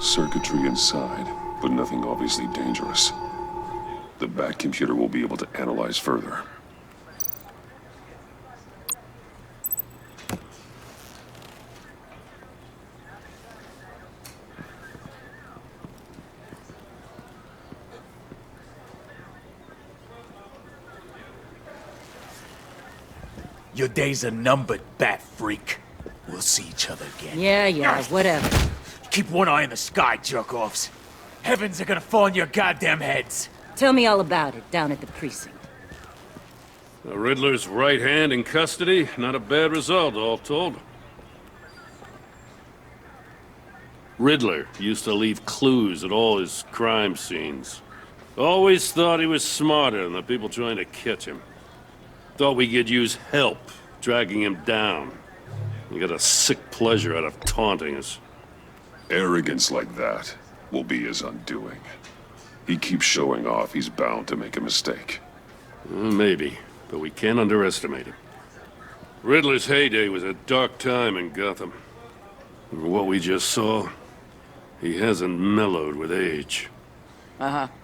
Circuitry inside, but nothing obviously dangerous. The back computer will be able to analyze further. Your days are numbered, bat freak. We'll see each other again. Yeah, whatever. Keep one eye in the sky, jerk-offs. Heavens are gonna fall on your goddamn heads. Tell me all about it down at the precinct. The Riddler's right hand in custody. Not a bad result, all told. Riddler used to leave clues at all his crime scenes. Always thought he was smarter than the people trying to catch him. Thought we could use help dragging him down. He got a sick pleasure out of taunting us. Arrogance like that will be his undoing. He keeps showing off, he's bound to make a mistake. Maybe, but we can't underestimate him. Riddler's heyday was a dark time in Gotham. And what we just saw, he hasn't mellowed with age.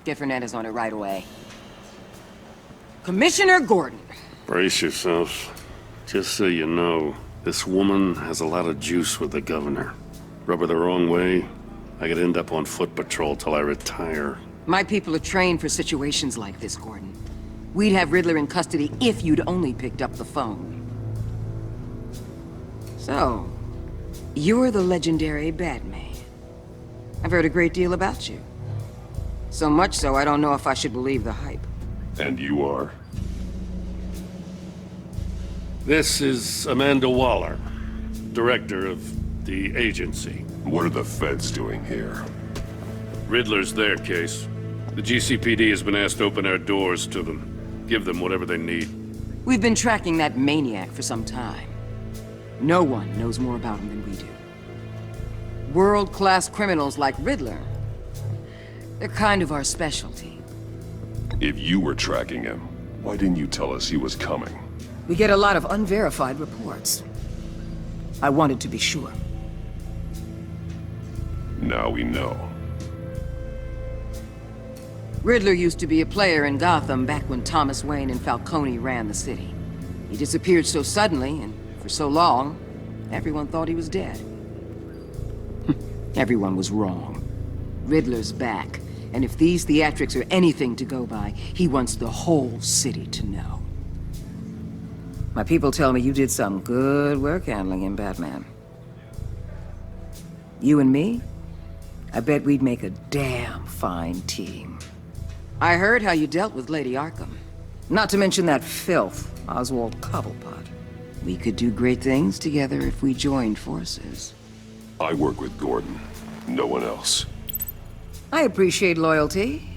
Get Fernandez on it right away. Commissioner Gordon. Brace yourselves. Just so you know, this woman has a lot of juice with the governor. Rub her the wrong way, I could end up on foot patrol till I retire. My people are trained for situations like this, Gordon. We'd have Riddler in custody if you'd only picked up the phone. So, you're the legendary Batman. I've heard a great deal about you. So much so, I don't know if I should believe the hype. And you are? This is Amanda Waller, director of the agency. What are the feds doing here? Riddler's their case. The GCPD has been asked to open our doors to them. Give them whatever they need. We've been tracking that maniac for some time. No one knows more about him than we do. World-class criminals like Riddler, they're kind of our specialty. If you were tracking him, why didn't you tell us he was coming? We get a lot of unverified reports. I wanted to be sure. Now we know. Riddler used to be a player in Gotham back when Thomas Wayne and Falcone ran the city. He disappeared so suddenly and for so long, everyone thought he was dead. Everyone was wrong. Riddler's back, and if these theatrics are anything to go by, he wants the whole city to know. My people tell me you did some good work handling him, Batman. You and me? I bet we'd make a damn fine team. I heard how you dealt with Lady Arkham. Not to mention that filth, Oswald Cobblepot. We could do great things together if we joined forces. I work with Gordon, no one else. I appreciate loyalty,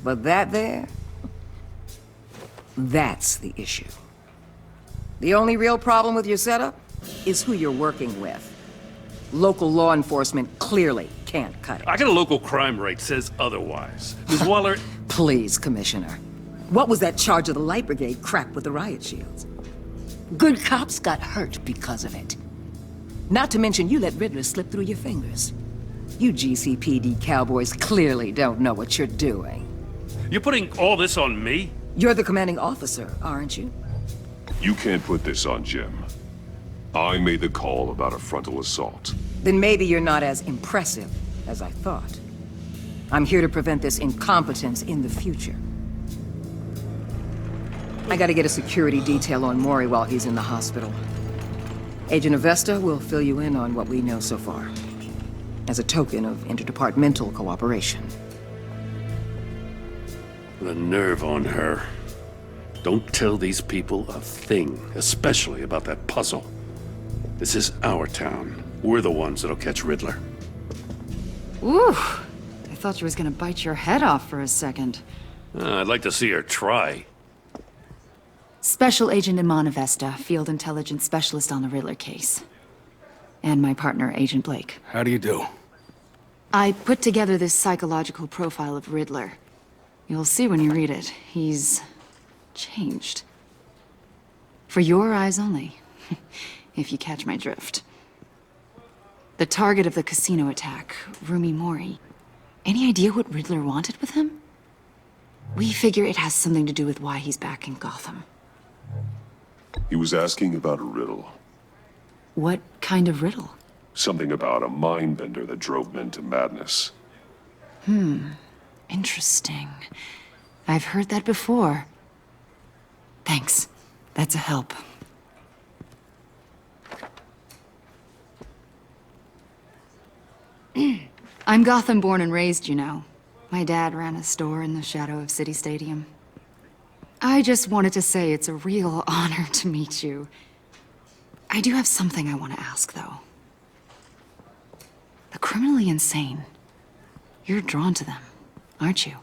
but that there, that's the issue. The only real problem with your setup is who you're working with. Local law enforcement clearly can't cut it. I got a local crime rate says otherwise. Ms. Waller... Please, Commissioner. What was that charge of the Light Brigade crap with the riot shields? Good cops got hurt because of it. Not to mention you let Riddler slip through your fingers. You GCPD cowboys clearly don't know what you're doing. You're putting all this on me? You're the commanding officer, aren't you? You can't put this on Jim. I made the call about a frontal assault. Then maybe you're not as impressive as I thought. I'm here to prevent this incompetence in the future. I gotta get a security detail on Maury while he's in the hospital. Agent Avesta will fill you in on what we know so far, as a token of interdepartmental cooperation. The nerve on her. Don't tell these people a thing, especially about that puzzle. This is our town. We're the ones that'll catch Riddler. Ooh, I thought you was gonna bite your head off for a second. I'd like to see her try. Special Agent Iman Avesta, Field Intelligence Specialist on the Riddler case. And my partner, Agent Blake. How do you do? I put together this psychological profile of Riddler. You'll see when you read it. He's changed. For your eyes only, if you catch my drift. The target of the casino attack, Rumi Mori. Any idea what Riddler wanted with him? We figure it has something to do with why he's back in Gotham. He was asking about a riddle. What kind of riddle? Something about a mind bender that drove men to madness. Interesting. I've heard that before. Thanks. That's a help. I'm Gotham born and raised, you know. My dad ran a store in the shadow of City Stadium. I just wanted to say it's a real honor to meet you. I do have something I want to ask, though. The criminally insane. You're drawn to them, aren't you?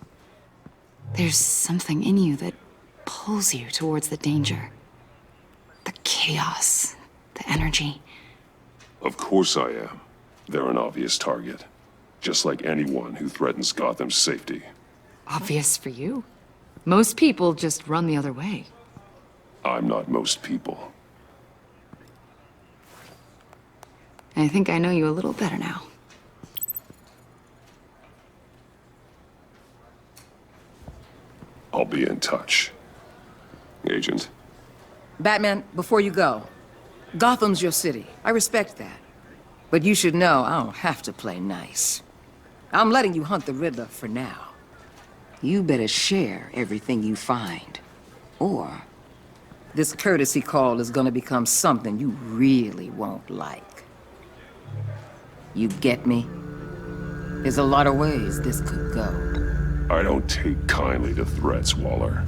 There's something in you that pulls you towards the danger. The chaos, the energy. Of course I am. They're an obvious target. Just like anyone who threatens Gotham's safety. Obvious for you. Most people just run the other way. I'm not most people. I think I know you a little better now. I'll be in touch. Agent. Batman, before you go, Gotham's your city. I respect that. But you should know I don't have to play nice. I'm letting you hunt the Riddler for now. You better share everything you find. Or this courtesy call is gonna become something you really won't like. You get me? There's a lot of ways this could go. I don't take kindly to threats, Waller.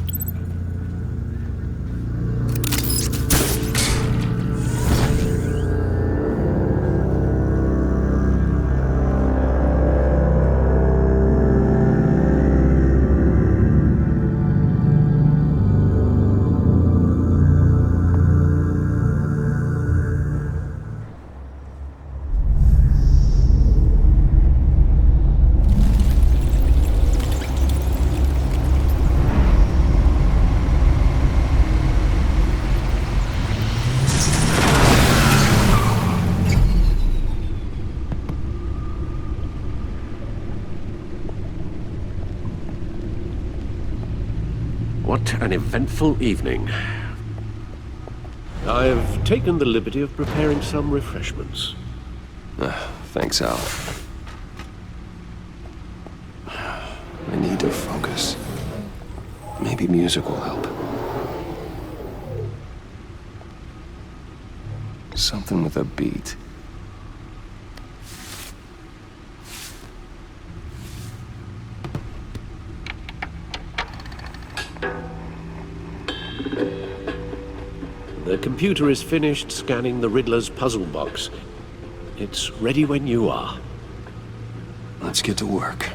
What an eventful evening. I've taken the liberty of preparing some refreshments. Thanks, Al. I need to focus. Maybe music will help. Something with a beat. The computer is finished scanning the Riddler's puzzle box. It's ready when you are. Let's get to work.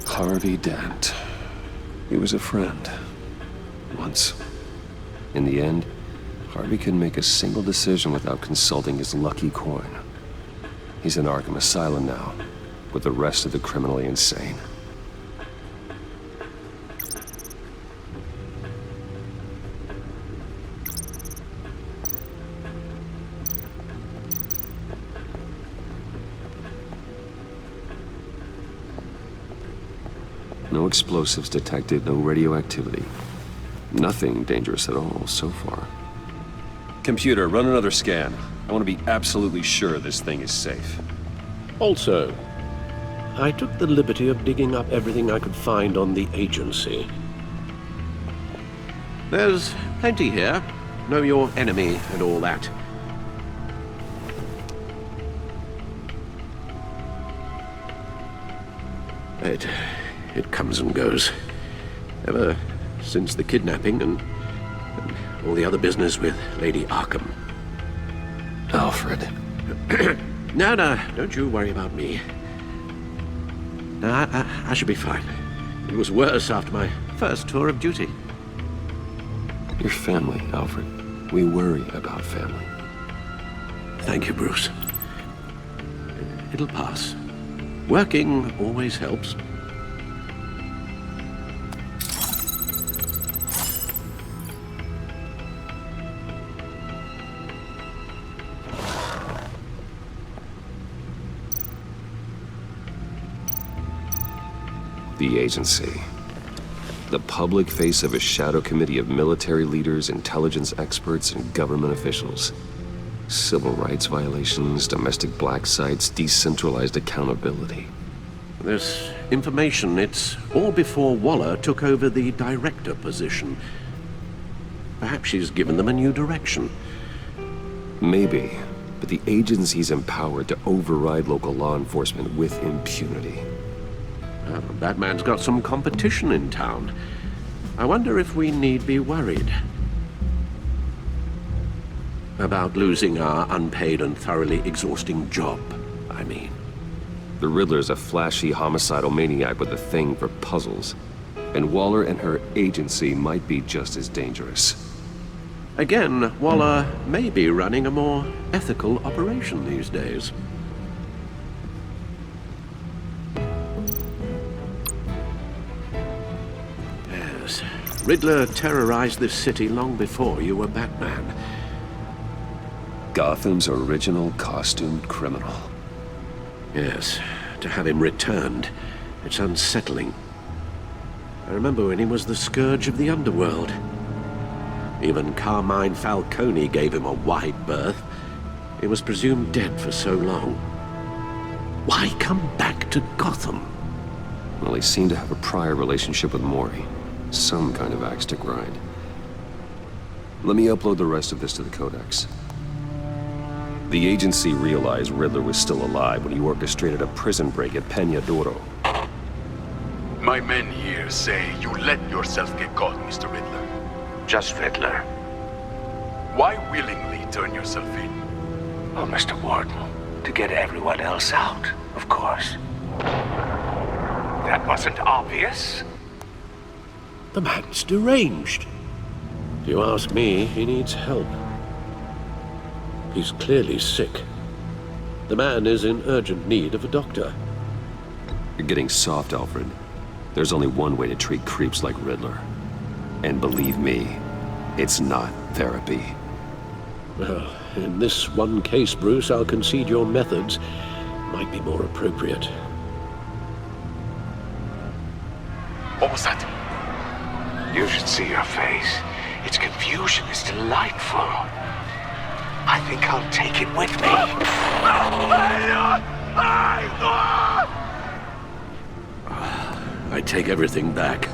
Harvey Dent. He was a friend. Once. In the end, Harvey couldn't make a single decision without consulting his lucky coin. He's in Arkham Asylum now, with the rest of the criminally insane. No explosives detected, no radioactivity. Nothing dangerous at all so far. Computer, run another scan. I want to be absolutely sure this thing is safe. Also, I took the liberty of digging up everything I could find on the agency. There's plenty here. Know your enemy and all that. It comes and goes. Ever since the kidnapping and all the other business with Lady Arkham. Alfred. No, don't you worry about me. No, I should be fine. It was worse after my first tour of duty. Your family, Alfred. We worry about family. Thank you, Bruce. It'll pass. Working always helps. The agency. The public face of a shadow committee of military leaders, intelligence experts, and government officials. Civil rights violations, domestic black sites, decentralized accountability. This information, it's all before Waller took over the director position. Perhaps she's given them a new direction. Maybe, but the agency's empowered to override local law enforcement with impunity. Batman's got some competition in town. I wonder if we need be worried. About losing our unpaid and thoroughly exhausting job, I mean. The Riddler's a flashy homicidal maniac with a thing for puzzles. And Waller and her agency might be just as dangerous. Again, Waller may be running a more ethical operation these days. Yes, Riddler terrorized this city long before you were Batman. Gotham's original costumed criminal. Yes, to have him returned, it's unsettling. I remember when he was the scourge of the underworld. Even Carmine Falcone gave him a wide berth. He was presumed dead for so long. Why come back to Gotham? Well, he seemed to have a prior relationship with Mori. Some kind of axe to grind. Let me upload the rest of this to the Codex. The agency realized Riddler was still alive when he orchestrated a prison break at Peña Duro. My men here say you let yourself get caught, Mr. Riddler. Just Riddler. Why willingly turn yourself in? Oh, Mr. Warden, to get everyone else out, of course. That wasn't obvious. The man's deranged. If you ask me, he needs help. He's clearly sick. The man is in urgent need of a doctor. You're getting soft, Alfred. There's only one way to treat creeps like Riddler. And believe me, it's not therapy. Well, in this one case, Bruce, I'll concede your methods might be more appropriate. What was that? You should see your face. Its confusion is delightful. I think I'll take it with me. I take everything back.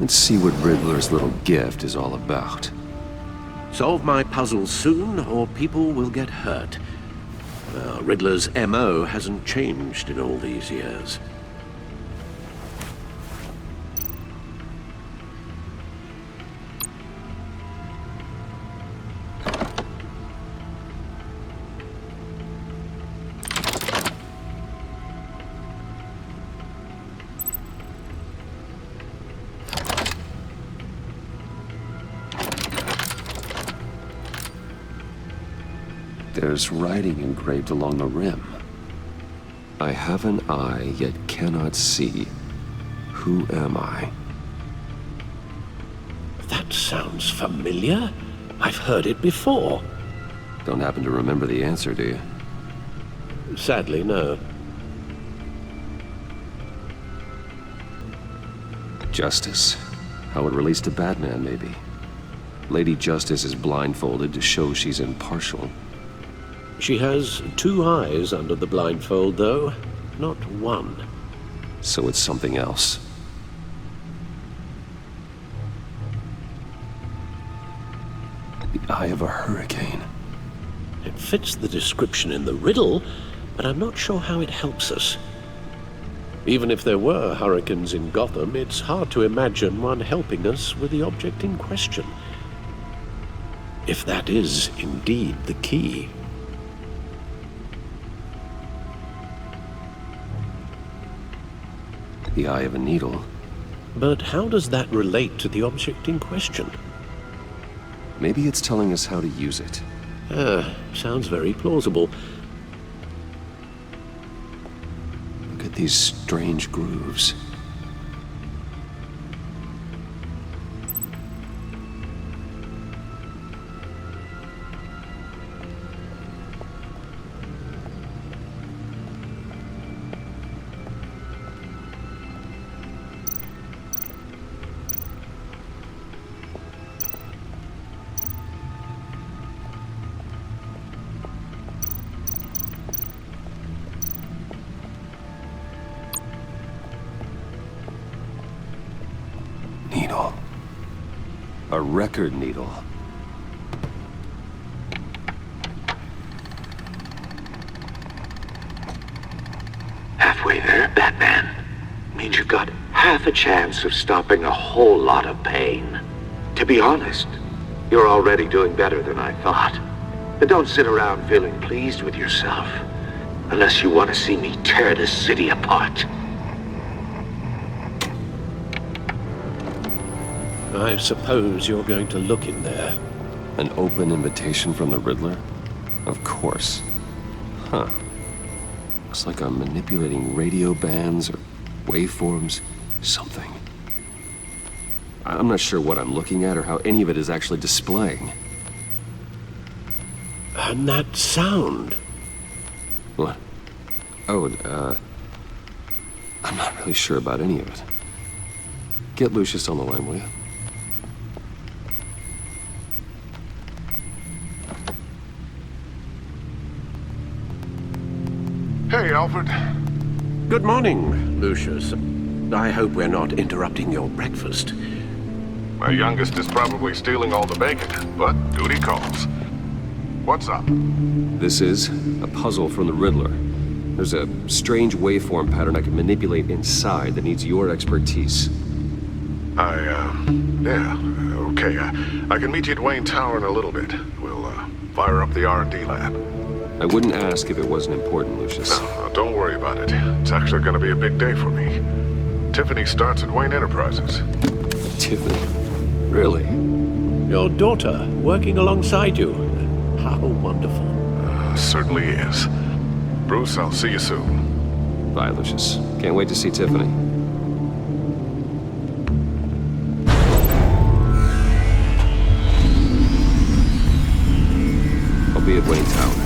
Let's see what Riddler's little gift is all about. Solve my puzzles soon, or people will get hurt. Riddler's MO hasn't changed in all these years. There's writing engraved along the rim. I have an eye, yet cannot see. Who am I? That sounds familiar. I've heard it before. Don't happen to remember the answer, do you? Sadly, no. Justice. How it relates to Batman, maybe. Lady Justice is blindfolded to show she's impartial. She has 2 eyes under the blindfold, though, not 1. So it's something else. The eye of a hurricane. It fits the description in the riddle, but I'm not sure how it helps us. Even if there were hurricanes in Gotham, it's hard to imagine one helping us with the object in question. If that is indeed the key. The eye of a needle. But how does that relate to the object in question? Maybe it's telling us how to use it. Sounds very plausible. Look at these strange grooves. A record needle. Halfway there, Batman. Means you've got half a chance of stopping a whole lot of pain. To be honest, you're already doing better than I thought. But don't sit around feeling pleased with yourself. Unless you want to see me tear this city apart. I suppose you're going to look in there. An open invitation from the Riddler? Of course. Huh. Looks like I'm manipulating radio bands or waveforms, something. I'm not sure what I'm looking at or how any of it is actually displaying. And that sound. What? Oh, I'm not really sure about any of it. Get Lucius on the line, will you? Hey, Alfred. Good morning, Lucius. I hope we're not interrupting your breakfast. My youngest is probably stealing all the bacon, but duty calls. What's up? This is a puzzle from the Riddler. There's a strange waveform pattern I can manipulate inside that needs your expertise. Yeah, okay. I can meet you at Wayne Tower in a little bit. We'll, fire up the R&D lab. I wouldn't ask if it wasn't important, Lucius. No, don't worry about it. It's actually gonna be a big day for me. Tiffany starts at Wayne Enterprises. Tiffany? Really? Your daughter working alongside you. How wonderful. Certainly is. Bruce, I'll see you soon. Bye, Lucius. Can't wait to see Tiffany. I'll be at Wayne Tower.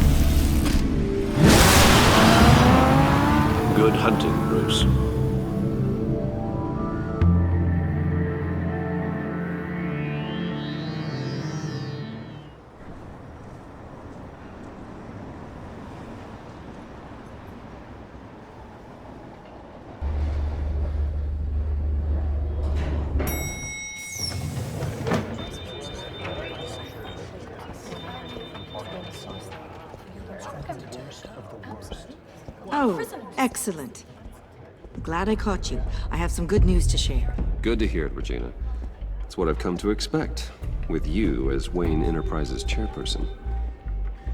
Good hunting, Bruce. Oh, excellent. Glad I caught you. I have some good news to share. Good to hear it, Regina. It's what I've come to expect, with you as Wayne Enterprises chairperson.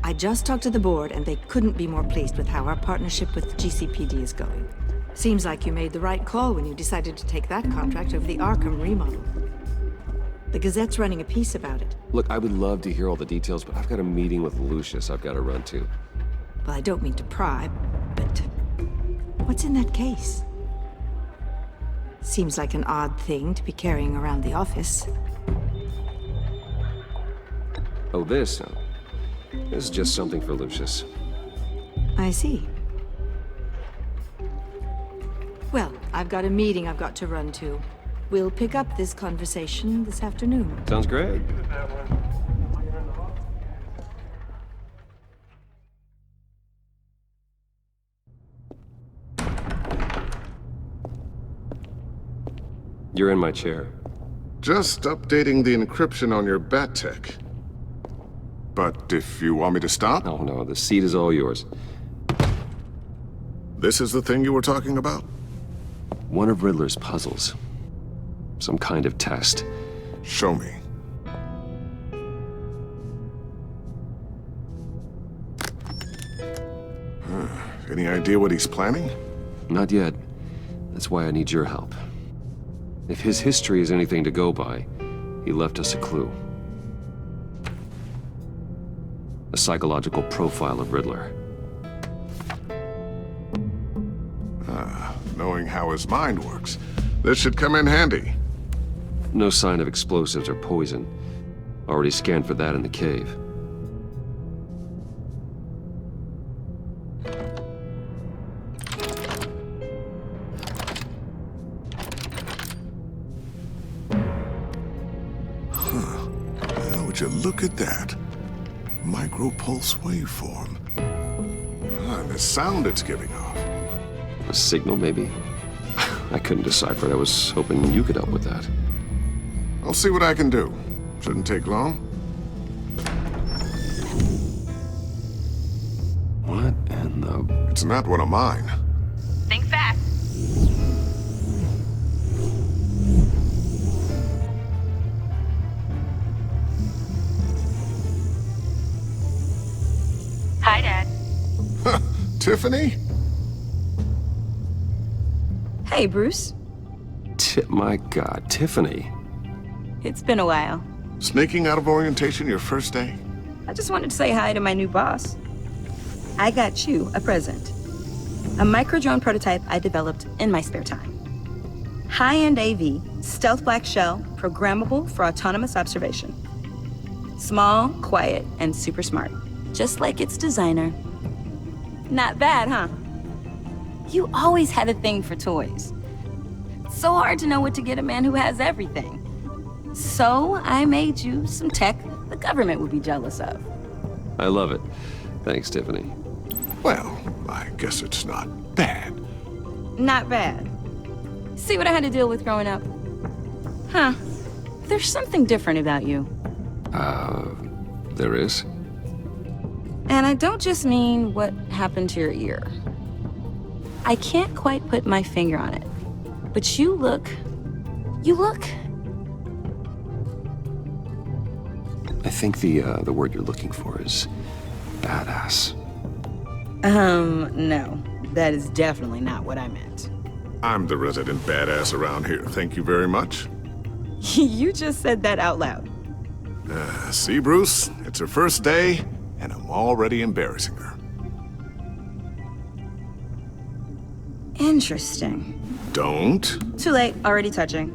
I just talked to the board, and they couldn't be more pleased with how our partnership with GCPD is going. Seems like you made the right call when you decided to take that contract over the Arkham remodel. The Gazette's running a piece about it. Look, I would love to hear all the details, but I've got a meeting with Lucius I've got to run to. Well, I don't mean to pry, but what's in that case? Seems like an odd thing to be carrying around the office. Oh, this? No. This is just something for Lucius. I see. Well, I've got a meeting I've got to run to. We'll pick up this conversation this afternoon. Sounds great. You're in my chair. Just updating the encryption on your bat tech. But if you want me to stop? Oh no, the seat is all yours. This is the thing you were talking about? One of Riddler's puzzles. Some kind of test. Show me. Any idea what he's planning? Not yet. That's why I need your help. If his history is anything to go by, he left us a clue. A psychological profile of Riddler. Knowing how his mind works, this should come in handy. No sign of explosives or poison. Already scanned for that in the cave. Would you look at that? Micropulse waveform. And the sound it's giving off. A signal, maybe? I couldn't decipher it. I was hoping you could help with that. I'll see what I can do. Shouldn't take long. What in the... It's not one of mine. Think fast. Hi, Dad. Tiffany? Hey, Bruce. My God, Tiffany. It's been a while. Sneaking out of orientation your first day? I just wanted to say hi to my new boss. I got you a present. A micro-drone prototype I developed in my spare time. High-end AV, stealth black shell, programmable for autonomous observation. Small, quiet, and super smart. Just like its designer. Not bad, huh? You always had a thing for toys. It's so hard to know what to get a man who has everything. So I made you some tech the government would be jealous of. I love it. Thanks, Tiffany. Well, I guess it's not bad. Not bad. See what I had to deal with growing up? Huh. There's something different about you. There is? And I don't just mean what happened to your ear. I can't quite put my finger on it. But you look... I think the word you're looking for is badass. No. That is definitely not what I meant. I'm the resident badass around here. Thank you very much. You just said that out loud. See, Bruce? It's her first day, and I'm already embarrassing her. Interesting. Don't. Too late, already touching.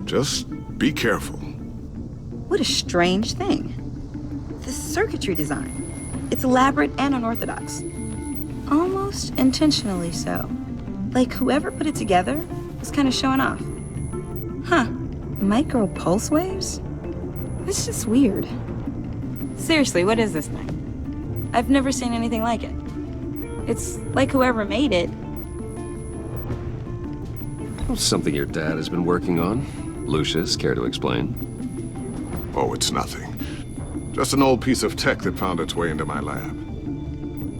Just be careful. What a strange thing. The circuitry design. It's elaborate and unorthodox. Almost intentionally so. Like whoever put it together was kind of showing off. Huh. Micro pulse waves? It's just weird. Seriously, what is this thing? I've never seen anything like it. It's like whoever made it. Something your dad has been working on. Lucius, care to explain? Oh, it's nothing. Just an old piece of tech that found its way into my lab.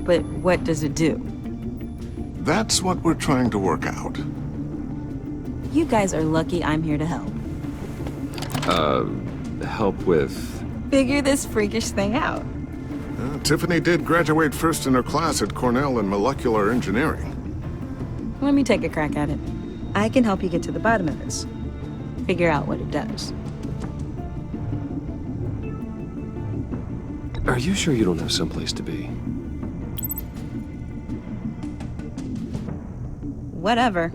But what does it do? That's what we're trying to work out. You guys are lucky I'm here to help. Help with... Figure this freakish thing out. Tiffany did graduate first in her class at Cornell in molecular engineering. Let me take a crack at it. I can help you get to the bottom of this. Figure out what it does. Are you sure you don't have someplace to be? Whatever.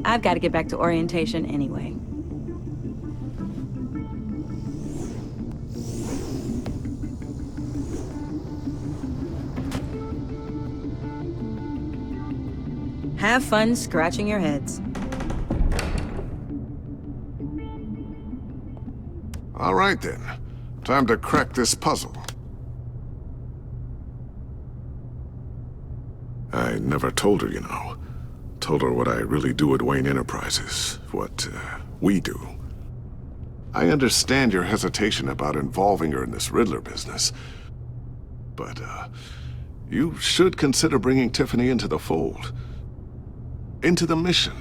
I've got to get back to orientation anyway. Have fun scratching your heads. All right, then. Time to crack this puzzle. I never told her, you know. Told her what I really do at Wayne Enterprises. What, we do. I understand your hesitation about involving her in this Riddler business. But, you should consider bringing Tiffany into the fold. Into the mission.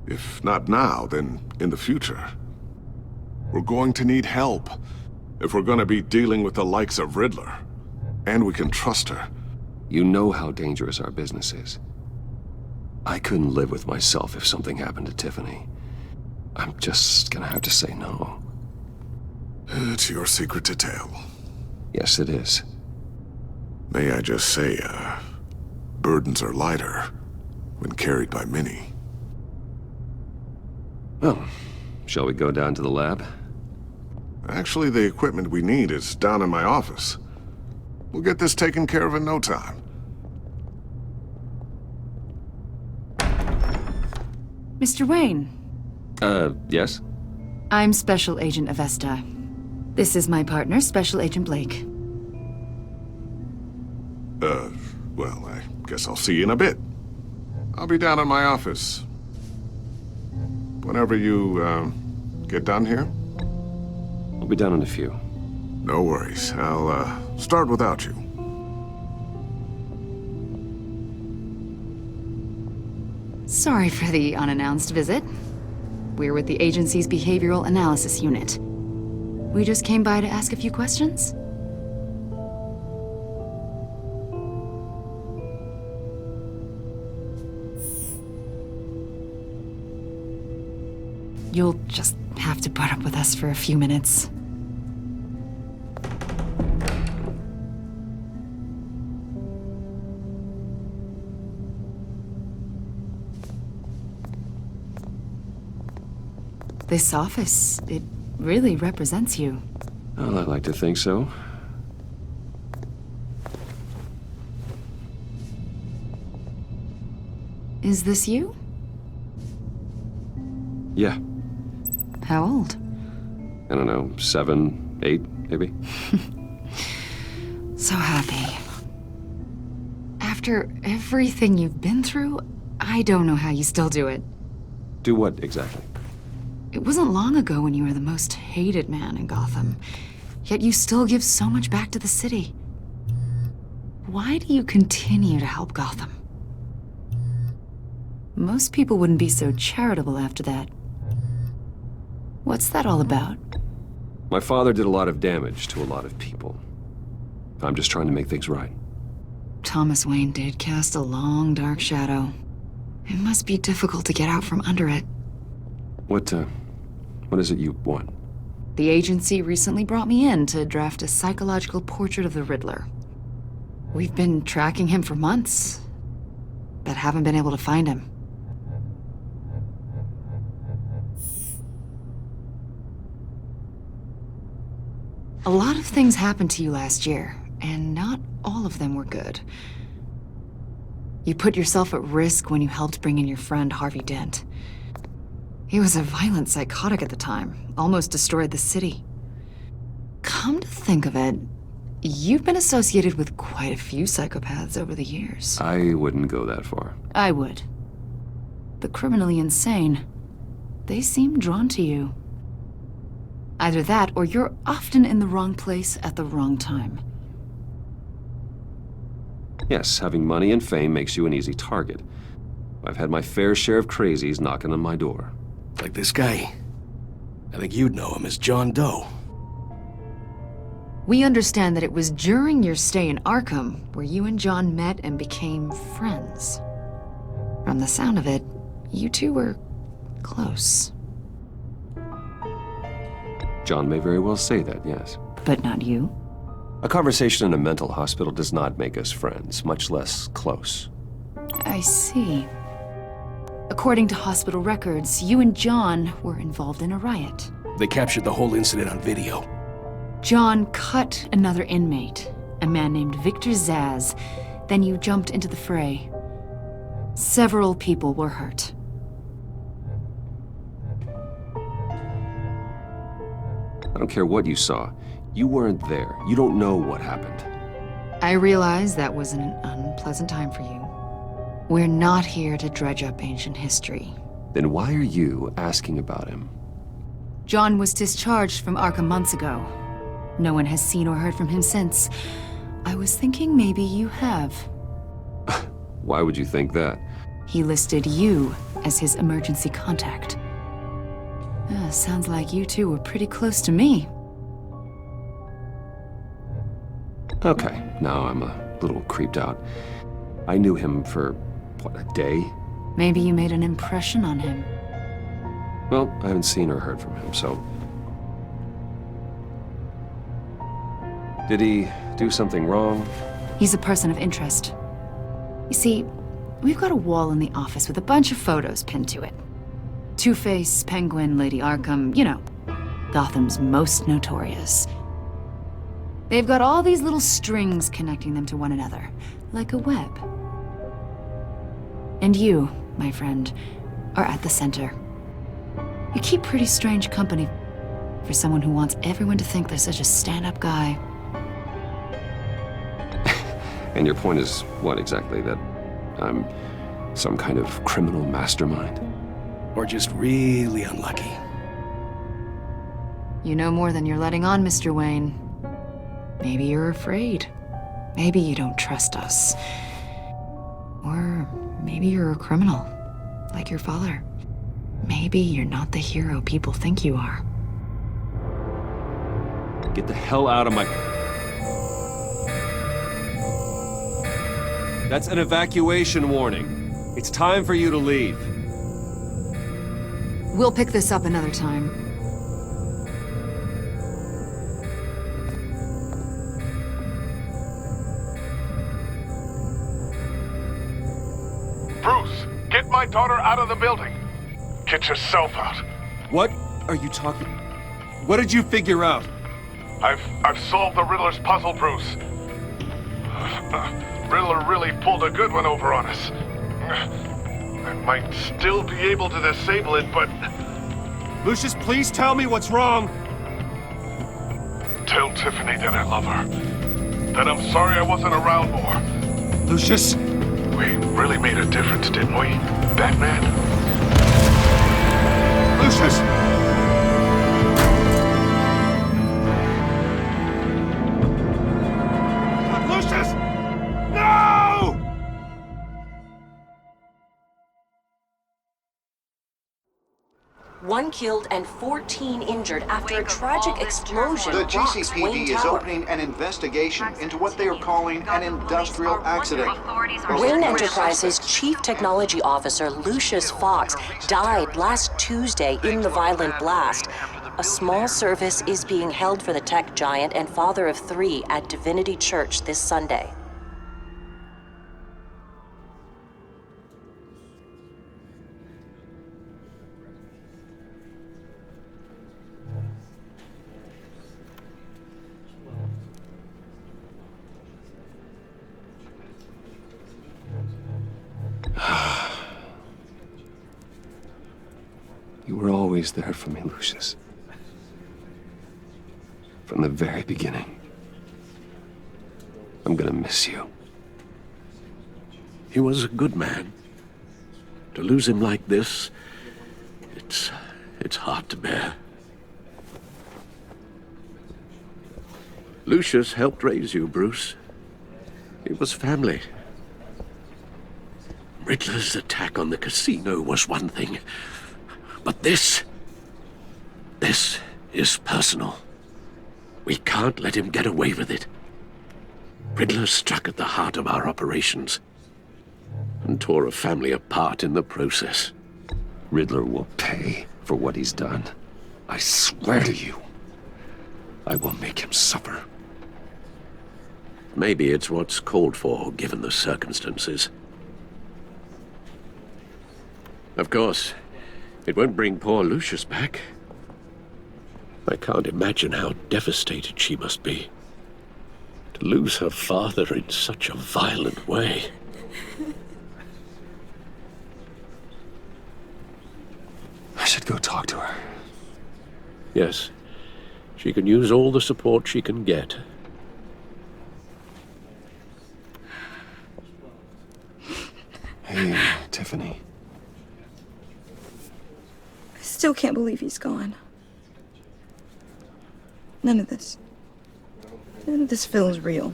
If not now, then in the future. We're going to need help if we're going to be dealing with the likes of Riddler. And we can trust her. You know how dangerous our business is. I couldn't live with myself if something happened to Tiffany. I'm just gonna have to say no. It's your secret to tell. Yes, it is. May I just say, burdens are lighter when carried by many. Well, shall we go down to the lab? Actually, the equipment we need is down in my office. We'll get this taken care of in no time. Mr. Wayne. Yes? I'm Special Agent Avesta. This is my partner, Special Agent Blake. Well, I guess I'll see you in a bit. I'll be down in my office. Whenever you, get done here. I'll be down in a few. No worries. I'll, start without you. Sorry for the unannounced visit. We're with the agency's behavioral analysis unit. We just came by to ask a few questions. You'll just have to put up with us for a few minutes. This office, it really represents you. Well, I like to think so. Is this you? Yeah. How old? I don't know, 7, 8, maybe? So happy. After everything you've been through, I don't know how you still do it. Do what, exactly? It wasn't long ago when you were the most hated man in Gotham, yet you still give so much back to the city. Why do you continue to help Gotham? Most people wouldn't be so charitable after that. What's that all about? My father did a lot of damage to a lot of people. I'm just trying to make things right. Thomas Wayne did cast a long, dark shadow. It must be difficult to get out from under it. What is it you want? The agency recently brought me in to draft a psychological portrait of the Riddler. We've been tracking him for months, but haven't been able to find him. A lot of things happened to you last year, and not all of them were good. You put yourself at risk when you helped bring in your friend Harvey Dent. He was a violent psychotic at the time, almost destroyed the city. Come to think of it, you've been associated with quite a few psychopaths over the years. I wouldn't go that far. I would. The criminally insane, they seem drawn to you. Either that, or you're often in the wrong place at the wrong time. Yes, having money and fame makes you an easy target. I've had my fair share of crazies knocking on my door. Like this guy. I think you'd know him as John Doe. We understand that it was during your stay in Arkham where you and John met and became friends. From the sound of it, you two were close. John may very well say that, yes. But not you? A conversation in a mental hospital does not make us friends, much less close. I see. According to hospital records, you and John were involved in a riot. They captured the whole incident on video. John cut another inmate, a man named Victor Zaz. Then you jumped into the fray. Several people were hurt. I don't care what you saw. You weren't there. You don't know what happened. I realize that was an unpleasant time for you. We're not here to dredge up ancient history. Then why are you asking about him? John was discharged from Arkham months ago. No one has seen or heard from him since. I was thinking maybe you have. Why would you think that? He listed you as his emergency contact. Sounds like you two were pretty close to me. Okay, now I'm a little creeped out. I knew him for, what, a day? Maybe you made an impression on him. Well, I haven't seen or heard from him, so... Did he do something wrong? He's a person of interest. You see, we've got a wall in the office with a bunch of photos pinned to it. Two-Face, Penguin, Lady Arkham, you know, Gotham's most notorious. They've got all these little strings connecting them to one another, like a web. And you, my friend, are at the center. You keep pretty strange company for someone who wants everyone to think they're such a stand-up guy. And your point is what exactly? That I'm some kind of criminal mastermind? Or just really unlucky. You know more than you're letting on, Mr. Wayne. Maybe you're afraid. Maybe you don't trust us. Or maybe you're a criminal, like your father. Maybe you're not the hero people think you are. Get the hell out of my... That's an evacuation warning. It's time for you to leave. We'll pick this up another time. Bruce, get my daughter out of the building. Get yourself out. What are you talking... What did you figure out? I've solved the Riddler's puzzle, Bruce. Riddler really pulled a good one over on us. I might still be able to disable it, but... Lucius, please tell me what's wrong! Tell Tiffany that I love her. That I'm sorry I wasn't around more. Lucius! We really made a difference, didn't we, Batman? Lucius! Lucius! No! One killed and 14 injured after a tragic explosion. The rocks GCPD Wayne is Tower. opening an investigation into what they are calling an industrial accident. Wayne Enterprises' Chief Technology Officer Lucius Fox died last Tuesday in the violent blast. A small service is being held for the tech giant and father of 3 at Divinity Church this Sunday. You were always there for me, Lucius. From the very beginning. I'm gonna miss you. He was a good man. To lose him like this, it's hard to bear. Lucius helped raise you, Bruce. It was family. Riddler's attack on the casino was one thing, but this is personal. We can't let him get away with it. Riddler struck at the heart of our operations and tore a family apart in the process. Riddler will pay for what he's done. I swear to you, I will make him suffer. Maybe it's what's called for, given the circumstances. Of course, it won't bring poor Lucius back. I can't imagine how devastated she must be. To lose her father in such a violent way. I should go talk to her. Yes, she can use all the support she can get. Hey, Tiffany. I still can't believe he's gone. None of this feels real.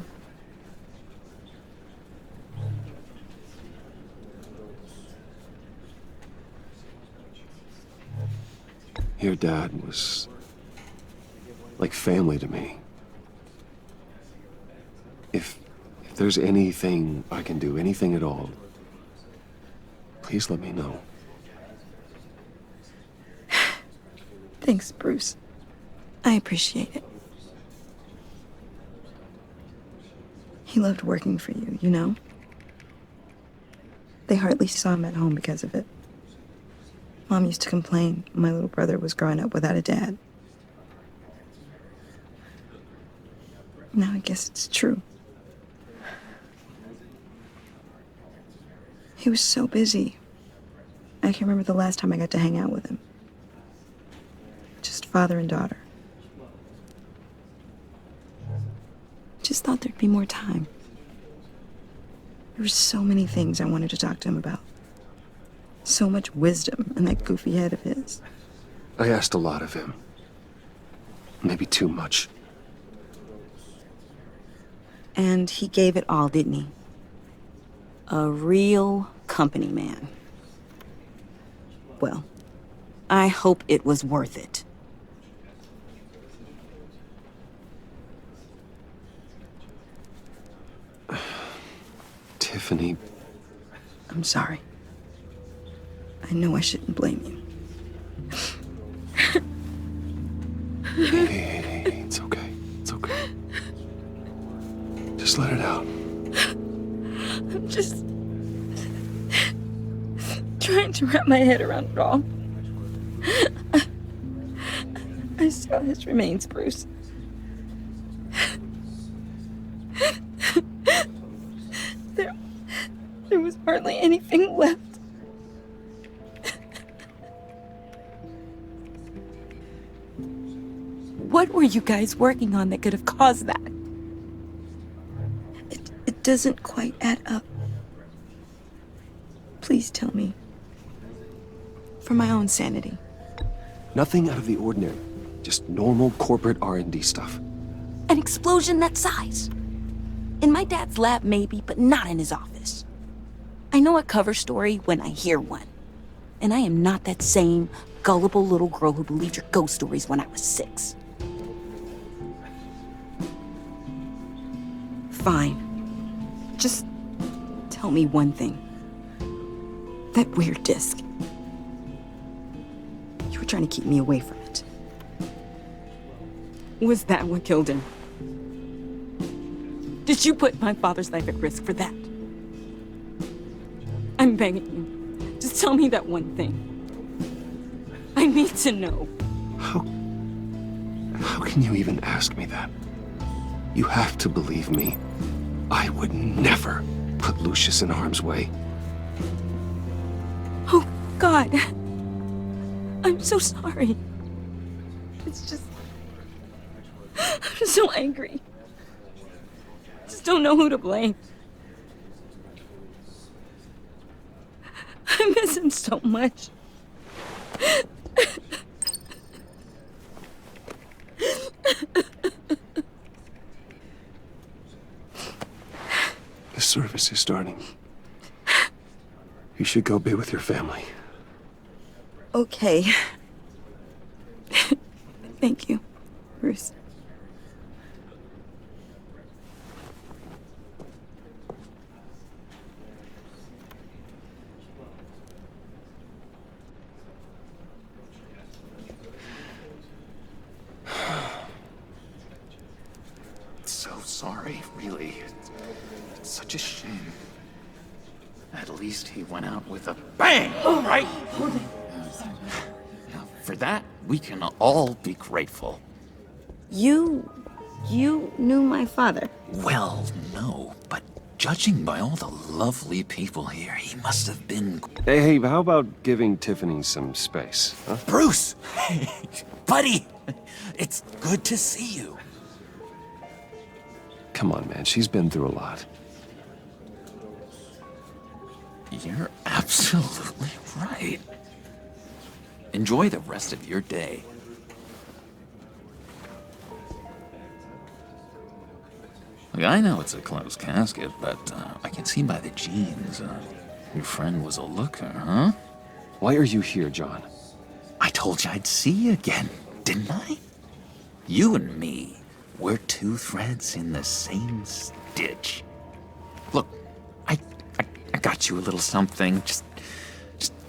Your dad was like family to me. If there's anything I can do, anything at all, please let me know. Thanks, Bruce. I appreciate it. He loved working for you, you know? They hardly saw him at home because of it. Mom used to complain my little brother was growing up without a dad. Now I guess it's true. He was so busy. I can't remember the last time I got to hang out with him. Just father and daughter. Just thought there'd be more time. There were so many things I wanted to talk to him about. So much wisdom in that goofy head of his. I asked a lot of him. Maybe too much. And he gave it all, didn't he? A real company man. Well, I hope it was worth it. Tiffany. I'm sorry. I know I shouldn't blame you. Hey, it's okay. It's okay. Just let it out. I'm just trying to wrap my head around it all. I saw his remains, Bruce. There was hardly anything left. What were you guys working on that could have caused that? It doesn't quite add up. Please tell me. For my own sanity. Nothing out of the ordinary. Just normal corporate R&D stuff. An explosion that size. In my dad's lab, maybe, but not in his office. I know a cover story when I hear one. And I am not that same gullible little girl who believed your ghost stories when I was 6. Fine. Just tell me one thing. That weird disc. You were trying to keep me away from it. Was that what killed him? Did you put my father's life at risk for that? I'm begging you. Just tell me that one thing. I need to know. How can you even ask me that? You have to believe me. I would never put Lucius in harm's way. Oh, God. I'm so sorry. It's just... I'm so angry. Just don't know who to blame. I miss him so much. The service is starting. You should go be with your family. Okay. Thank you, Bruce. So sorry, really. It's such a shame. At least he went out with a bang, right? Now, for that, we can all be grateful. You knew my father. Well, no, but judging by all the lovely people here, he must have been... Hey, how about giving Tiffany some space, huh? Bruce! Buddy! It's good to see you. Come on, man. She's been through a lot. You're absolutely right. Enjoy the rest of your day. Look, I know it's a closed casket, but I can see by the jeans, your friend was a looker, huh? Why are you here, John? I told you I'd see you again, didn't I? You and me, we're two threads in the same stitch. Look, I got you a little something, just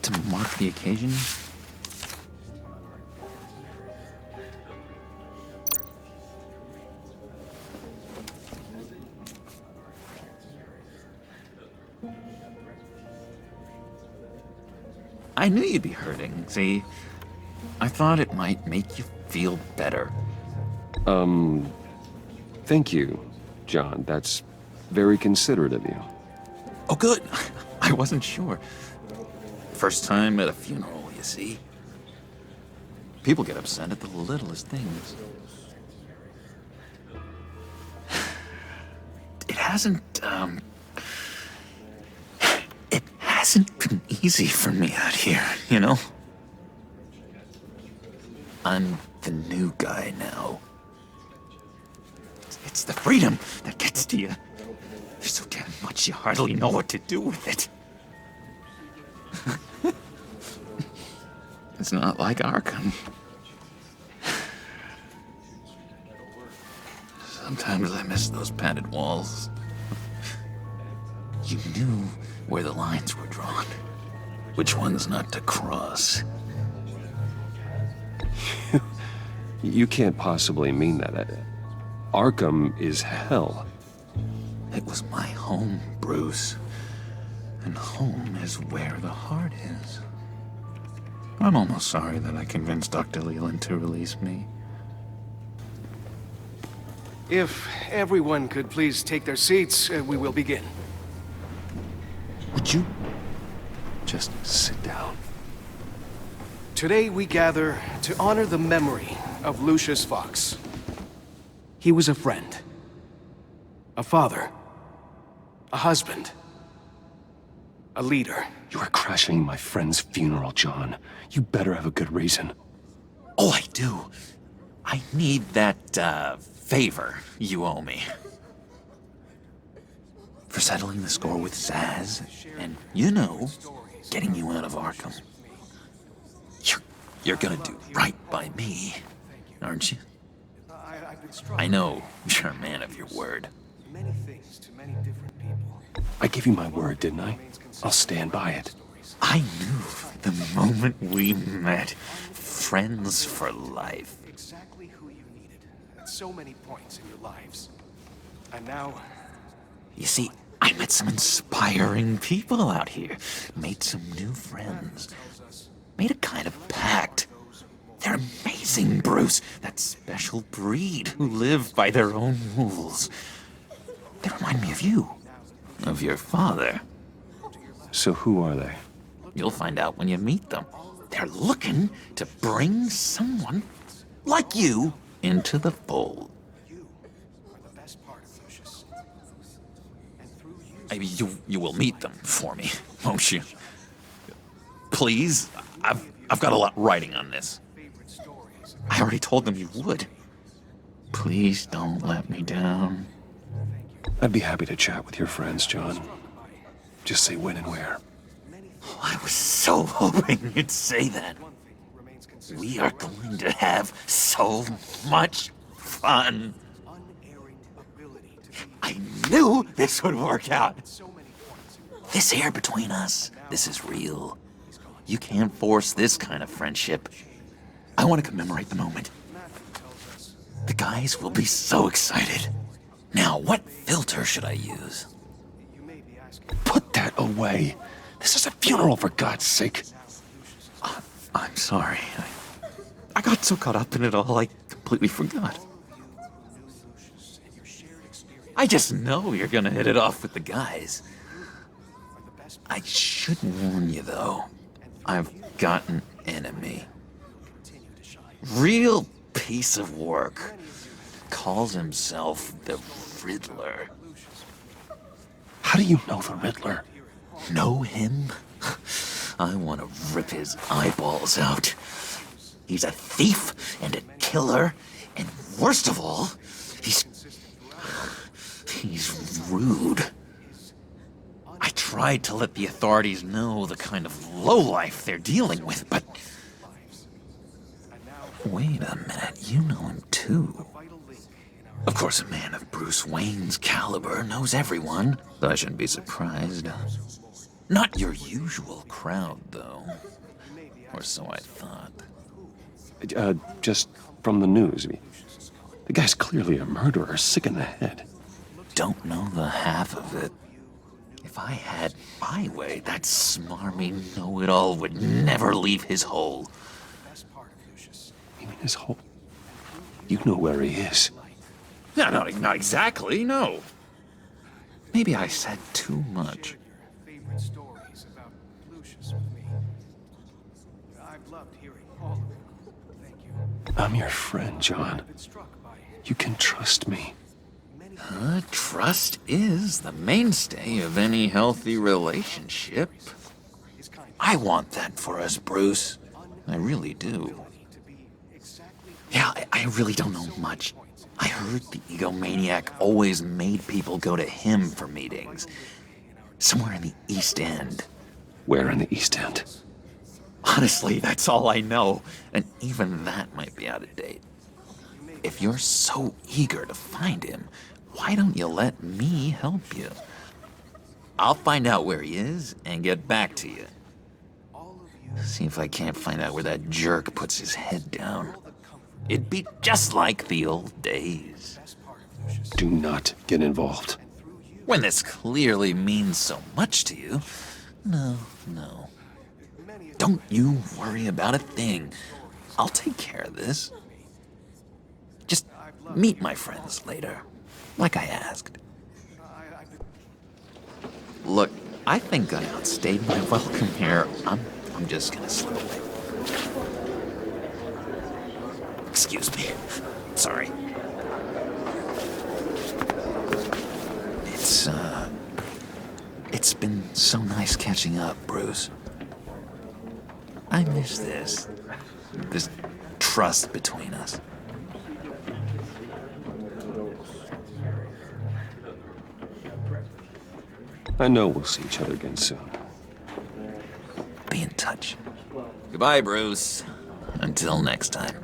to mark the occasion. I knew you'd be hurting, see? I thought it might make you feel better. Thank you, John. That's very considerate of you. Oh, good. I wasn't sure. First time at a funeral, you see? People get upset at the littlest things. It hasn't been easy for me out here, you know? I'm the new guy now. It's the freedom that gets to you. There's so damn much you hardly know what to do with it. It's not like Arkham. Sometimes I miss those padded walls. You knew where the lines were drawn. Which ones not to cross. You can't possibly mean that. Arkham is hell. It was my home, Bruce. And home is where the heart is. I'm almost sorry that I convinced Dr. Leland to release me. If everyone could please take their seats, we will begin. Would you just sit down? Today we gather to honor the memory of Lucius Fox. He was a friend, a father, a husband, a leader. You are crashing my friend's funeral, John. You better have a good reason. Oh, I do. I need that, favor you owe me. For settling the score with Zaz, and, you know, getting you out of Arkham. You're gonna do right by me, aren't you? I know you're a man of your word. I gave you my word, didn't I? I'll stand by it. I knew the moment we met. Friends for life. Exactly who you needed at so many points in your lives. And now... You see, I met some inspiring people out here. Made some new friends. Made a kind of pact. They're amazing, Bruce. That special breed who live by their own rules. They remind me of you. Of your father. So who are they? You'll find out when you meet them. They're looking to bring someone like you into the fold. I mean, you will meet them for me, won't you? Please, I've got a lot writing on this. I already told them you would. Please don't let me down. I'd be happy to chat with your friends, John. Just say when and where. Oh, I was so hoping you'd say that. We are going to have so much fun. I knew this would work out. This air between us, this is real. You can't force this kind of friendship. I want to commemorate the moment. The guys will be so excited. Now, what filter should I use? Put that away. This is a funeral, for God's sake. I'm sorry. I got so caught up in it all, I completely forgot. I just know you're gonna hit it off with the guys. I should warn you, though. I've got an enemy. Real piece of work. Calls himself the Riddler. How do you know the Riddler? Know him? I want to rip his eyeballs out. He's a thief and a killer, and worst of all, he's rude. I tried to let the authorities know the kind of lowlife they're dealing with, but... Wait a minute, you know him too. Of course, a man of Bruce Wayne's caliber knows everyone, so I shouldn't be surprised. Not your usual crowd, though. Or so I thought. Just from the news. I mean, the guy's clearly a murderer, sick in the head. Don't know the half of it. If I had my way, that smarmy know-it-all would never leave his hole. You mean his hole? You know where he is. No, not exactly, no. Maybe I said too much. I'm your friend, John. You can trust me. Trust is the mainstay of any healthy relationship. I want that for us, Bruce. I really do. Yeah, I really don't know much. I heard the egomaniac always made people go to him for meetings. Somewhere in the East End. Where in the East End? Honestly, that's all I know, and even that might be out of date. If you're so eager to find him, why don't you let me help you? I'll find out where he is and get back to you. See if I can't find out where that jerk puts his head down. It'd be just like the old days. Do not get involved. When this clearly means so much to you, no. Don't you worry about a thing. I'll take care of this. Just meet my friends later, like I asked. Look, I think I outstayed my welcome here. I'm just gonna slip away. Excuse me. Sorry. It's been so nice catching up, Bruce. I miss this trust between us. I know we'll see each other again soon. Be in touch. Goodbye, Bruce. Until next time.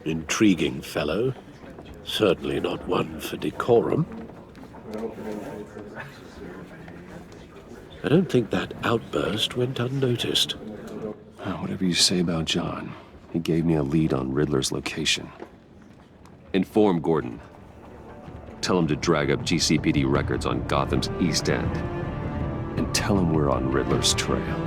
Intriguing fellow. Certainly not one for decorum. I don't think that outburst went unnoticed. Whatever you say about John, he gave me a lead on Riddler's location. Inform Gordon. Tell him to drag up GCPD records on Gotham's East End. And tell him we're on Riddler's trail.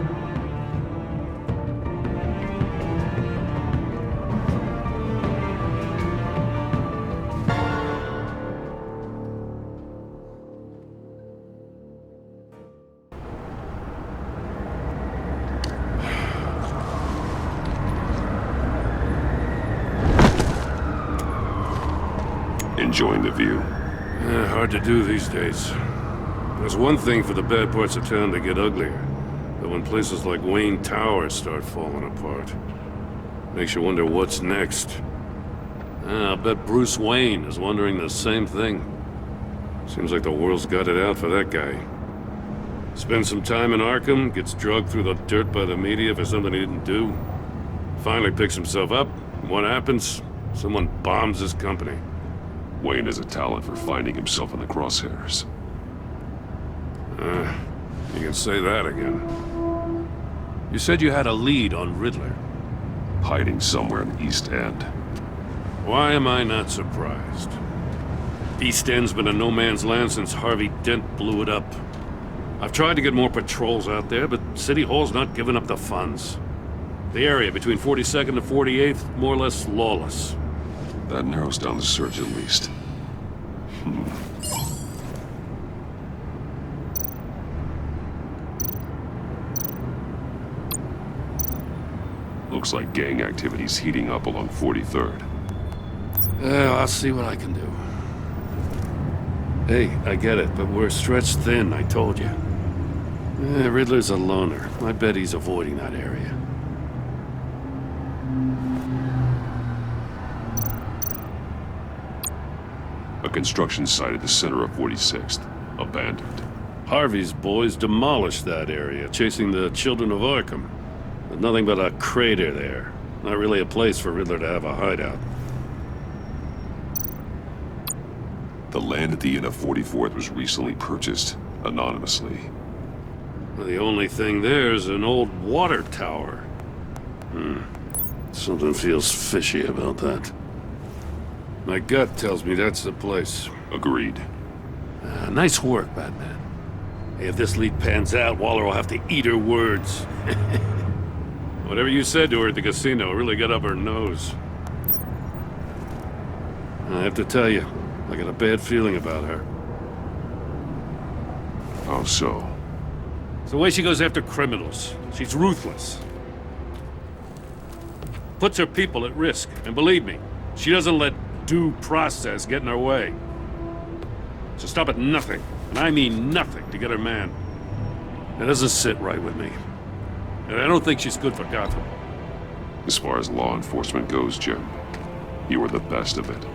Enjoying the view? Yeah, hard to do these days. There's one thing for the bad parts of town to get uglier, but when places like Wayne Tower start falling apart, makes you wonder what's next. I'll bet Bruce Wayne is wondering the same thing. Seems like the world's got it out for that guy. Spends some time in Arkham, gets drugged through the dirt by the media for something he didn't do. Finally picks himself up, and what happens? Someone bombs his company. Wayne has a talent for finding himself in the crosshairs. You can say that again. You said you had a lead on Riddler. Hiding somewhere in the East End. Why am I not surprised? East End's been a no-man's land since Harvey Dent blew it up. I've tried to get more patrols out there, but City Hall's not giving up the funds. The area between 42nd and 48th, more or less lawless. That narrows down the search at least. Looks like gang activity's heating up along 43rd. I'll see what I can do. Hey, I get it, but we're stretched thin, I told you. Riddler's a loner. I bet he's avoiding that area. A construction site at the center of 46th. Abandoned. Harvey's boys demolished that area, chasing the children of Arkham. There's nothing but a crater there. Not really a place for Riddler to have a hideout. The land at the end of 44th was recently purchased, anonymously. Well, the only thing there is an old water tower. Something feels fishy about that. My gut tells me that's the place. Agreed. Nice work, Batman. Hey, if this lead pans out, Waller will have to eat her words. Whatever you said to her at the casino really got up her nose. I have to tell you, I got a bad feeling about her. How so? It's the way she goes after criminals. She's ruthless. Puts her people at risk, and believe me, she doesn't let due process get in her way. She'll stop at nothing, and I mean nothing, to get her man. That doesn't sit right with me. And I don't think she's good for Gotham. As far as law enforcement goes, Jim, you are the best of it.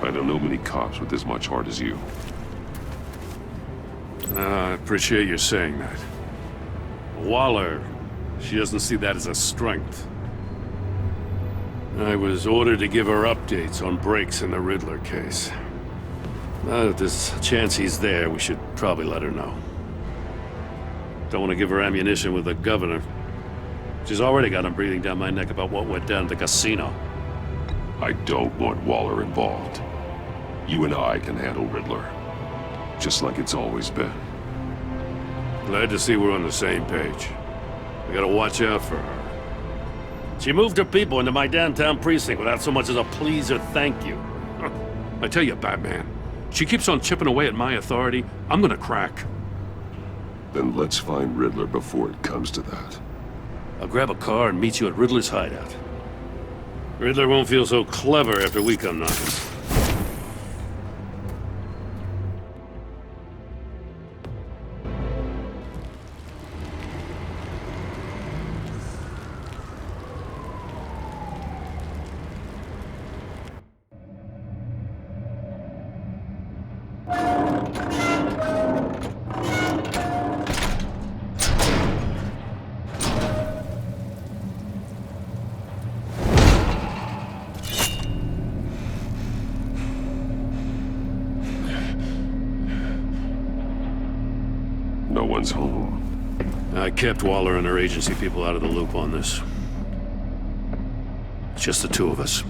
I don't know many cops with as much heart as you. I appreciate you saying that. Waller, she doesn't see that as a strength. I was ordered to give her updates on breaks in the Riddler case. Now that there's a chance he's there, we should probably let her know. Don't want to give her ammunition with the governor. She's already got him breathing down my neck about what went down at the casino. I don't want Waller involved. You and I can handle Riddler. Just like it's always been. Glad to see we're on the same page. We gotta watch out for her. She moved her people into my downtown precinct without so much as a please or thank you. I tell you, Batman, she keeps on chipping away at my authority. I'm gonna crack. Then let's find Riddler before it comes to that. I'll grab a car and meet you at Riddler's hideout. Riddler won't feel so clever after we come knocking. No one's home. I kept Waller and her agency people out of the loop on this. It's just the two of us.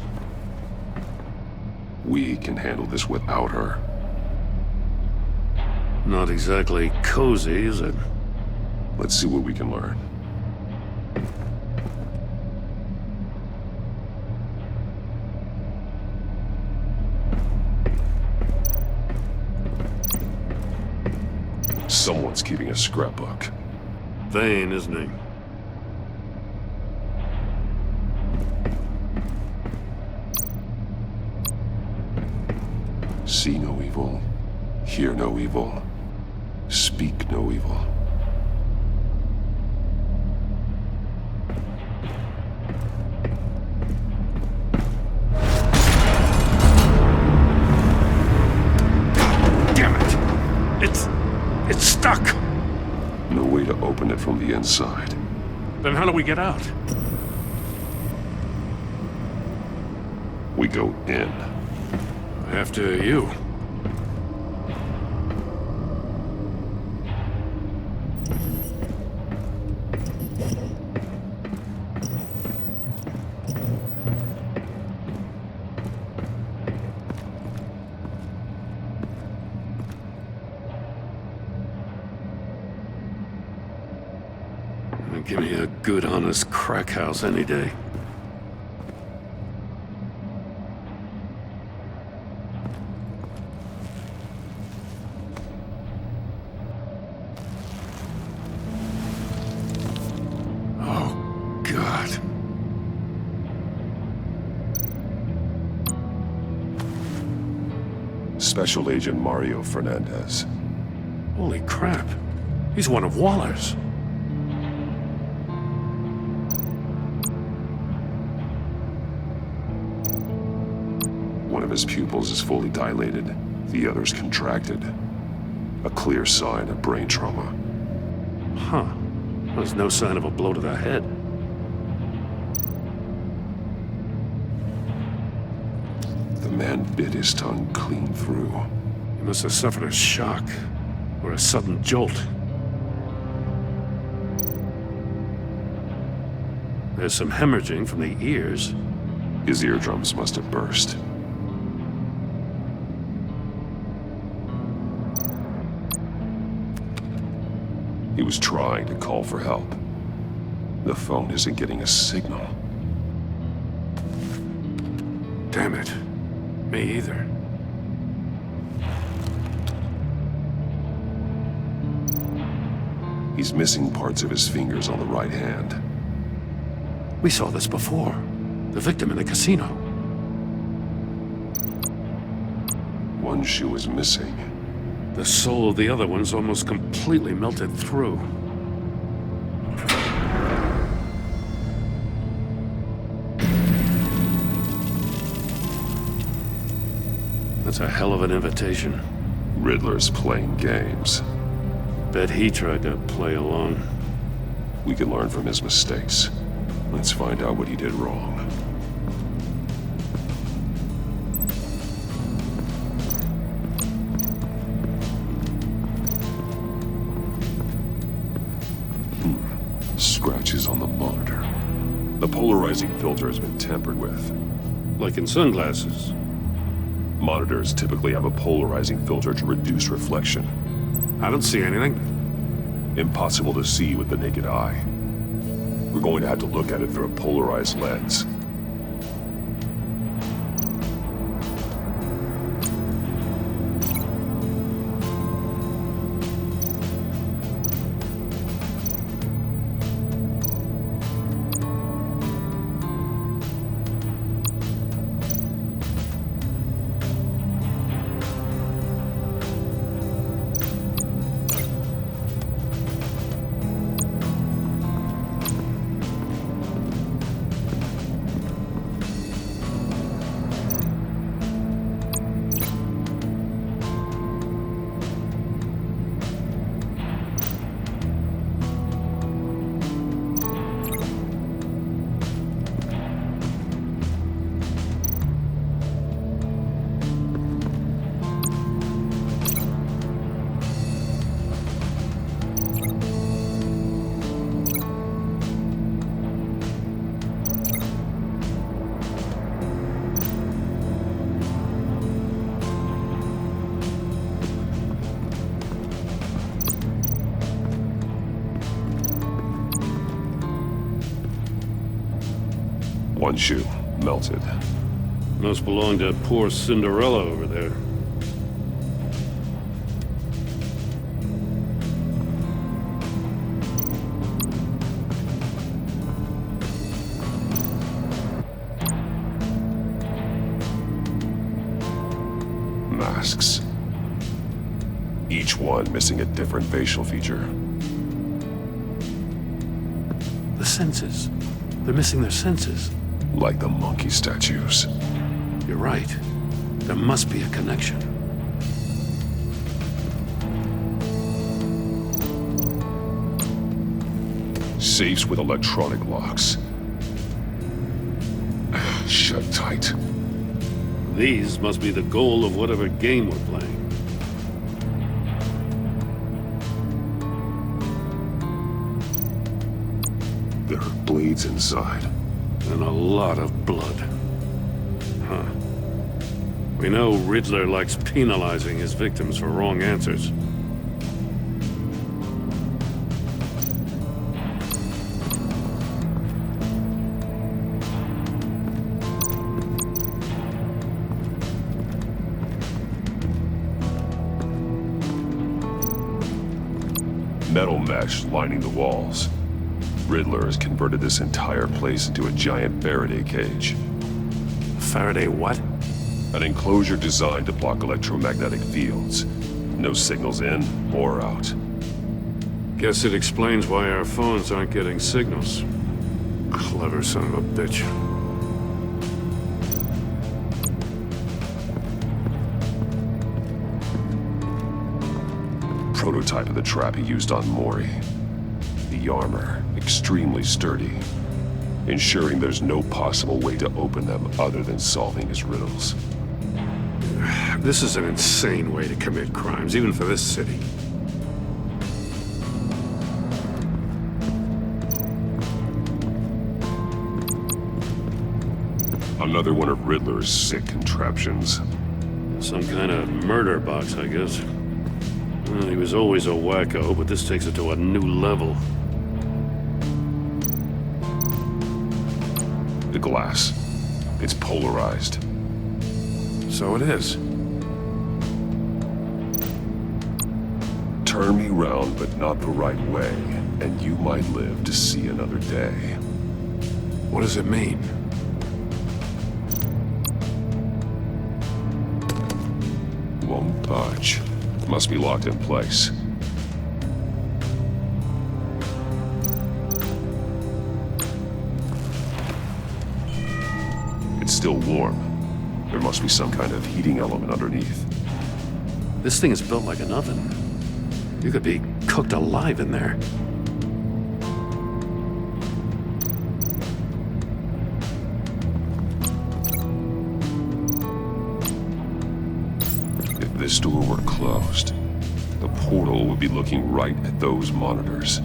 We can handle this without her. Not exactly cozy, is it? Let's see what we can learn. Someone's keeping a scrapbook. Vane, isn't he? See no evil, hear no evil, speak no evil. Damn it! It's stuck! No way to open it from the inside. Then how do we get out? We go in. After you. Give me a good, honest crack house any day. Oh, God. Special Agent Mario Fernandez. Holy crap. He's one of Waller's. One of his pupils is fully dilated, the other's contracted. A clear sign of brain trauma. Huh. There's no sign of a blow to the head. The man bit his tongue clean through. He must have suffered a shock, or a sudden jolt. There's some hemorrhaging from the ears. His eardrums must have burst. He was trying to call for help. The phone isn't getting a signal. Damn it. Me either. He's missing parts of his fingers on the right hand. We saw this before. The victim in the casino. One shoe is missing. The sole of the other one's almost completely melted through. That's a hell of an invitation. Riddler's playing games. Bet he tried to play along. We can learn from his mistakes. Let's find out what he did wrong. Scratches on the monitor. The polarizing filter has been tampered with. Like in sunglasses. Monitors typically have a polarizing filter to reduce reflection. I don't see anything. Impossible to see with the naked eye. We're going to have to look at it through a polarized lens. One shoe, melted. Must belong to poor Cinderella over there. Masks. Each one missing a different facial feature. The senses. They're missing their senses. Like the monkey statues. You're right. There must be a connection. Safes with electronic locks. Shut tight. These must be the goal of whatever game we're playing. There are blades inside. And a lot of blood. Huh. We know Riddler likes penalizing his victims for wrong answers. Metal mesh lining the walls. Riddler has converted this entire place into a giant Faraday cage. Faraday what? An enclosure designed to block electromagnetic fields. No signals in or out. Guess it explains why our phones aren't getting signals. Clever son of a bitch. Prototype of the trap he used on Mori. The armor, extremely sturdy, ensuring there's no possible way to open them other than solving his riddles. This is an insane way to commit crimes, even for this city. Another one of Riddler's sick contraptions. Some kind of murder box, I guess. Well, he was always a wacko, but this takes it to a new level. The glass. It's polarized. So it is. Turn me round, but not the right way, and you might live to see another day. What does it mean? Won't budge. Must be locked in place. It's still warm. There must be some kind of heating element underneath. This thing is built like an oven. You could be cooked alive in there. If this door were closed, the portal would be looking right at those monitors.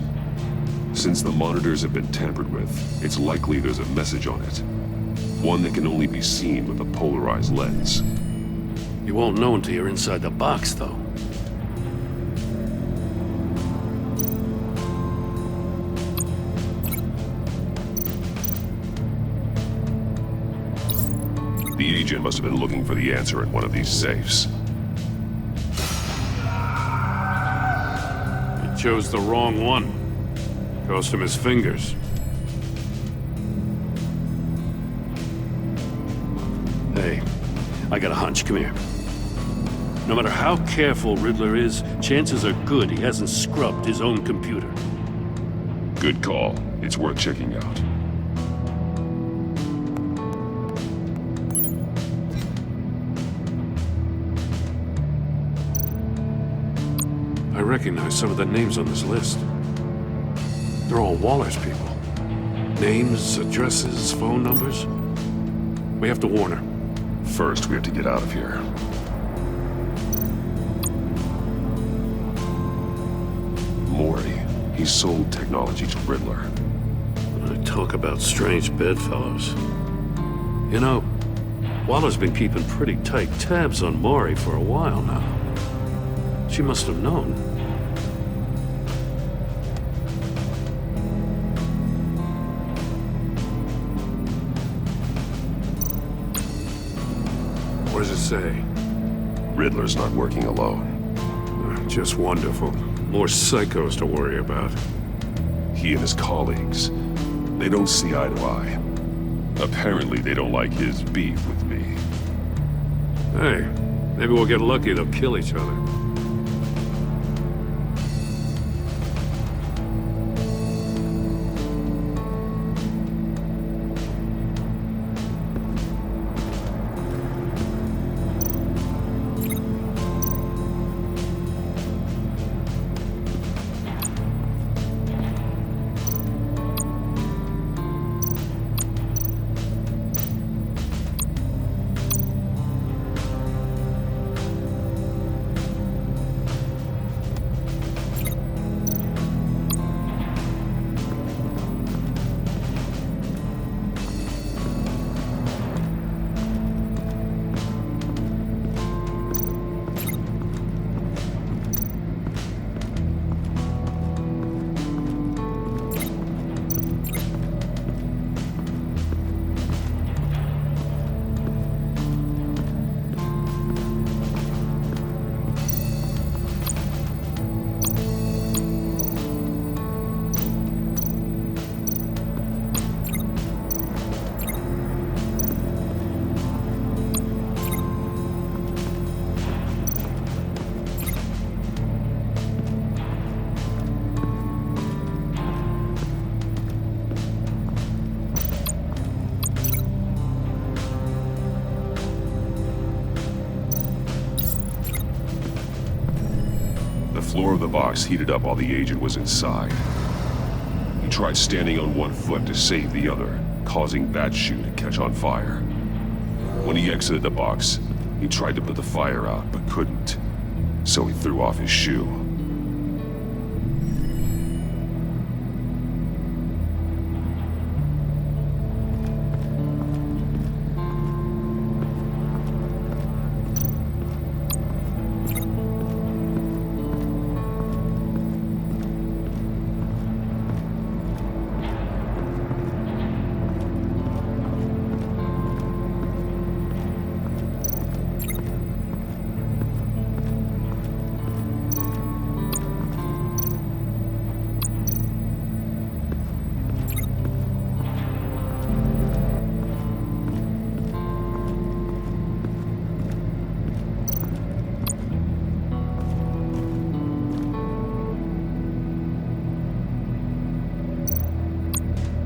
Since the monitors have been tampered with, it's likely there's a message on it. One that can only be seen with a polarized lens. You won't know until you're inside the box, though. The agent must have been looking for the answer in one of these safes. He chose the wrong one. Cost him his fingers. Hey, I got a hunch. Come here. No matter how careful Riddler is, chances are good he hasn't scrubbed his own computer. Good call. It's worth checking out. I recognize some of the names on this list. They're all Waller's people. Names, addresses, phone numbers. We have to warn her. First, we have to get out of here. Mori. He sold technology to Riddler. Talk about strange bedfellows. You know, Waller's been keeping pretty tight tabs on Mori for a while now. She must have known. What does it say? Riddler's not working alone. Just wonderful. More psychos to worry about. He and his colleagues, they don't see eye to eye. Apparently they don't like his beef with me. Hey, maybe we'll get lucky they'll kill each other. The floor of the box heated up while the agent was inside. He tried standing on one foot to save the other, causing that shoe to catch on fire. When he exited the box, he tried to put the fire out, but couldn't. So he threw off his shoe.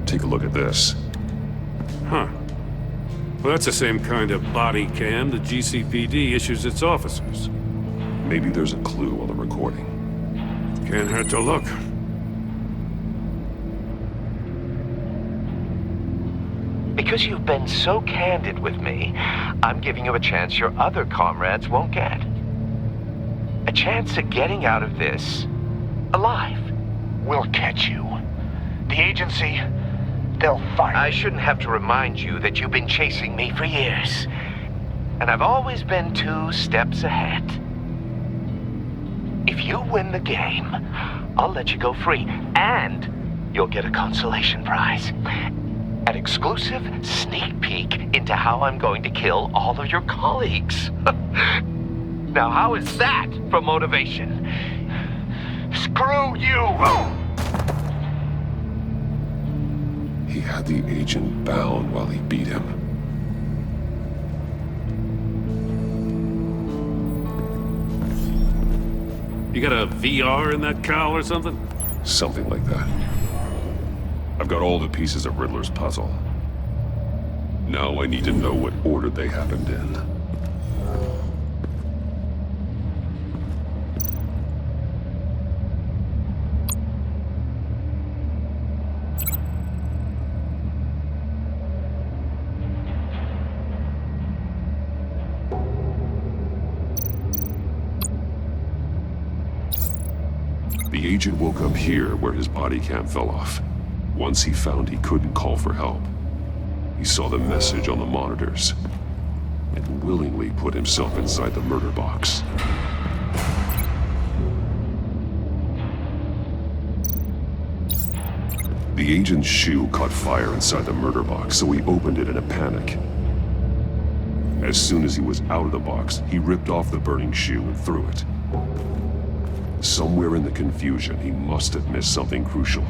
Take a look at this. Huh. Well, that's the same kind of body cam the GCPD issues its officers. Maybe there's a clue on the recording. Can't hurt to look. Because you've been so candid with me, I'm giving you a chance your other comrades won't get. A chance at getting out of this alive. We'll catch you. The agency, they'll find I shouldn't have to remind you that you've been chasing me for years. And I've always been 2 steps ahead. If you win the game, I'll let you go free, and you'll get a consolation prize. An exclusive sneak peek into how I'm going to kill all of your colleagues. Now, how is that for motivation? Screw you! He had the agent bound while he beat him. You got a VR in that cowl or something? Something like that. I've got all the pieces of Riddler's puzzle. Now I need to know what order they happened in. The agent woke up here where his body cam fell off. Once he found he couldn't call for help, he saw the message on the monitors and willingly put himself inside the murder box. The agent's shoe caught fire inside the murder box, so he opened it in a panic. As soon as he was out of the box, he ripped off the burning shoe and threw it. Somewhere in the confusion, he must have missed something crucial.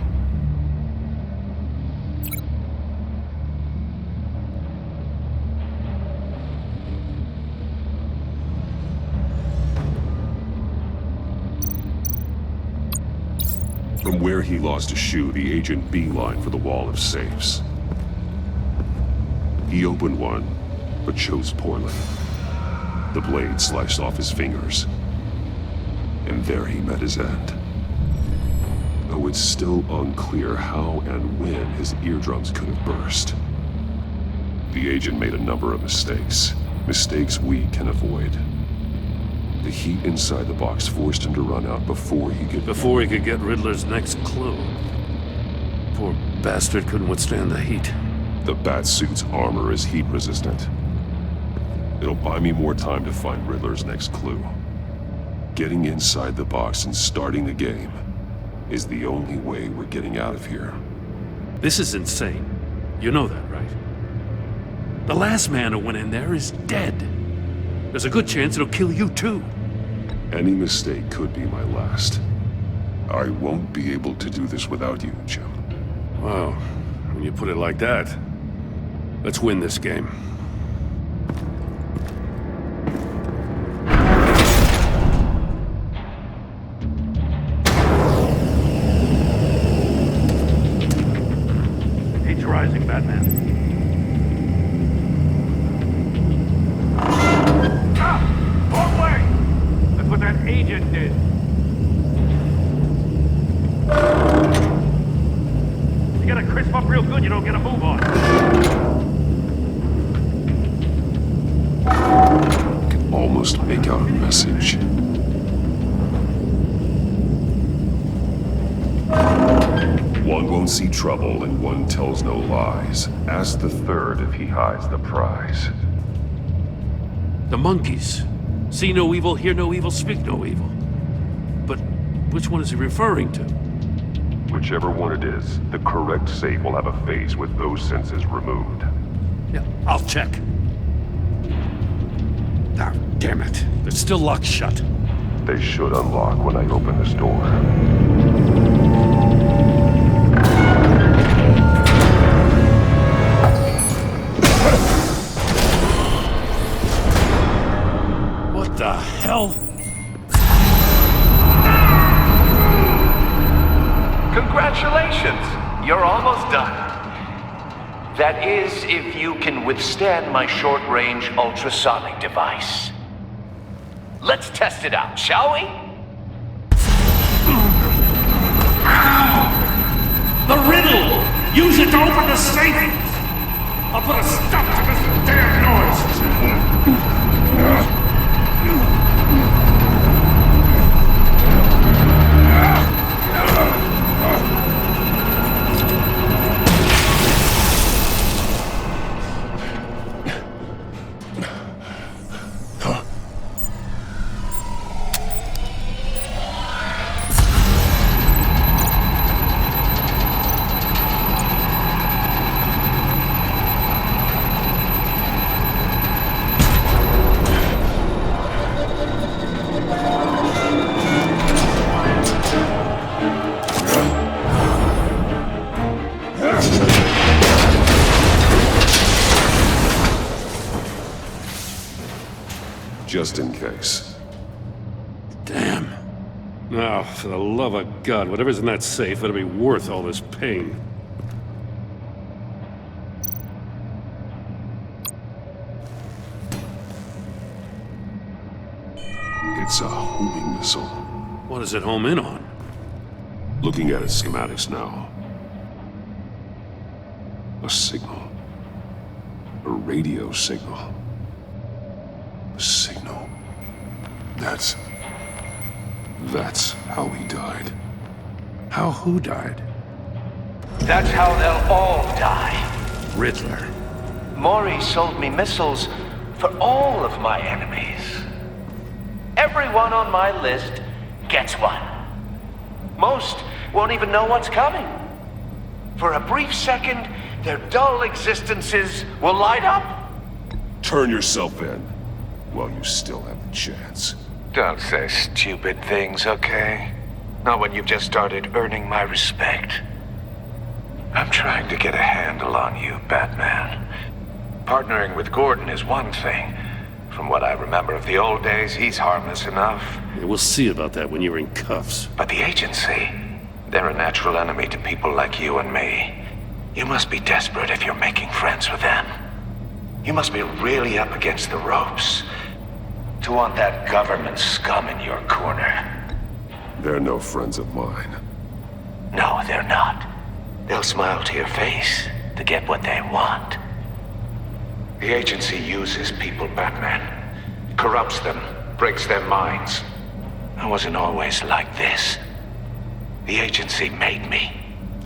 From where he lost a shoe, the agent beelined for the wall of safes. He opened one, but chose poorly. The blade sliced off his fingers. And there he met his end. Though it's still unclear how and when his eardrums could have burst. The agent made a number of mistakes. Mistakes we can avoid. The heat inside the box forced him to run out before he could get Riddler's next clue. Poor bastard couldn't withstand the heat. The Batsuit's armor is heat resistant. It'll buy me more time to find Riddler's next clue. Getting inside the box and starting the game is the only way we're getting out of here. This is insane. You know that, right? The last man who went in there is dead. There's a good chance it'll kill you too. Any mistake could be my last. I won't be able to do this without you, Jim. Well, when you put it like that, let's win this game. Rising, Batman. Wrong way! That's what that agent did. You gotta crisp up real good, you don't get a move on. I can almost make out a message. One won't see trouble and one tells no lies. Ask the third if he hides the prize. The monkeys. See no evil, hear no evil, speak no evil. But which one is he referring to? Whichever one it is, the correct safe will have a face with those senses removed. Yeah, I'll check. Ah, damn it. They're still locked shut. They should unlock when I open this door. What the hell? Congratulations! You're almost done. That is, if you can withstand my short-range ultrasonic device. Let's test it out, shall we? The riddle! Use it to open the safe! I'll put a stop to this damn noise! Just in case. Damn. Now, for the love of God, whatever's in that safe better be worth all this pain. It's a homing missile. What does it home in on? Looking at its schematics now. A signal. A radio signal. A signal. That's how he died. How who died? That's how they'll all die. Riddler. Maury sold me missiles for all of my enemies. Everyone on my list gets one. Most won't even know what's coming. For a brief second, their dull existences will light up. Turn yourself in while you still have the chance. Don't say stupid things, okay? Not when you've just started earning my respect. I'm trying to get a handle on you, Batman. Partnering with Gordon is one thing. From what I remember of the old days, he's harmless enough. Yeah, we'll see about that when you're in cuffs. But the agency, they're a natural enemy to people like you and me. You must be desperate if you're making friends with them. You must be really up against the ropes to want that government scum in your corner. They're no friends of mine. No, they're not. They'll smile to your face to get what they want. The agency uses people, Batman. Corrupts them, breaks their minds. I wasn't always like this. The agency made me.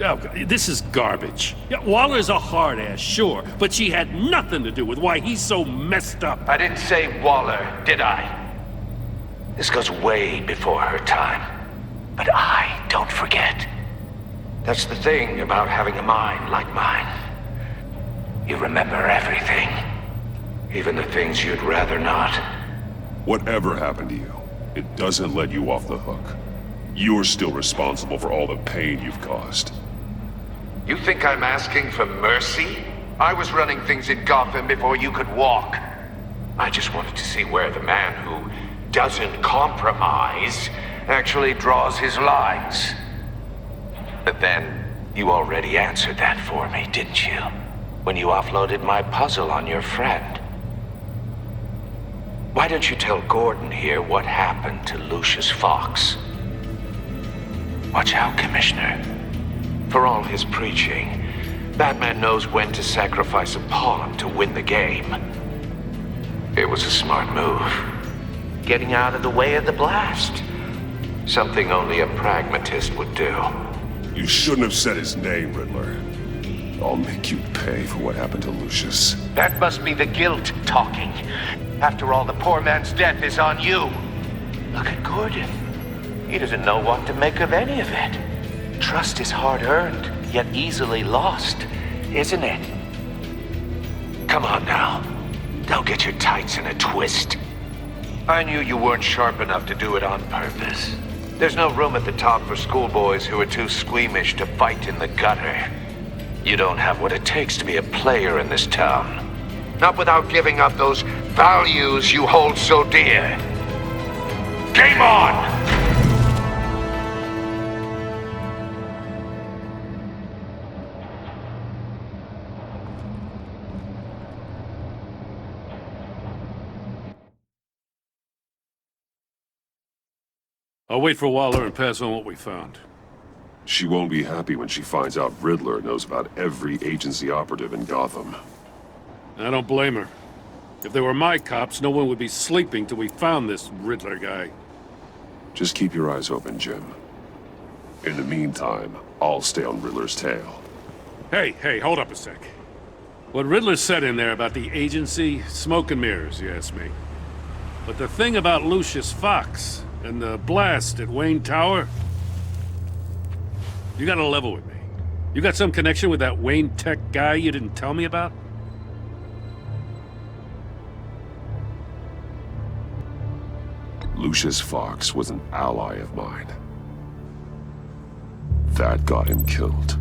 Oh, this is garbage. Yeah, Waller's a hard-ass, sure, but she had nothing to do with why he's so messed up. I didn't say Waller, did I? This goes way before her time. But I don't forget. That's the thing about having a mind like mine. You remember everything. Even the things you'd rather not. Whatever happened to you, it doesn't let you off the hook. You're still responsible for all the pain you've caused. You think I'm asking for mercy? I was running things in Gotham before you could walk. I just wanted to see where the man who doesn't compromise actually draws his lines. But then, you already answered that for me, didn't you? When you offloaded my puzzle on your friend. Why don't you tell Gordon here what happened to Lucius Fox? Watch out, Commissioner. For all his preaching, Batman knows when to sacrifice a pawn to win the game. It was a smart move. Getting out of the way of the blast. Something only a pragmatist would do. You shouldn't have said his name, Riddler. I'll make you pay for what happened to Lucius. That must be the guilt talking. After all, the poor man's death is on you. Look at Gordon. He doesn't know what to make of any of it. Trust is hard-earned, yet easily lost, isn't it? Come on now. Don't get your tights in a twist. I knew you weren't sharp enough to do it on purpose. There's no room at the top for schoolboys who are too squeamish to fight in the gutter. You don't have what it takes to be a player in this town. Not without giving up those values you hold so dear. Game on! I'll wait for Waller and pass on what we found. She won't be happy when she finds out Riddler knows about every agency operative in Gotham. I don't blame her. If they were my cops, no one would be sleeping till we found this Riddler guy. Just keep your eyes open, Jim. In the meantime, I'll stay on Riddler's tail. Hey, hold up a sec. What Riddler said in there about the agency, smoke and mirrors, you ask me. But the thing about Lucius Fox and the blast at Wayne Tower, you gotta level with me. You got some connection with that Wayne Tech guy you didn't tell me about? Lucius Fox was an ally of mine. That got him killed.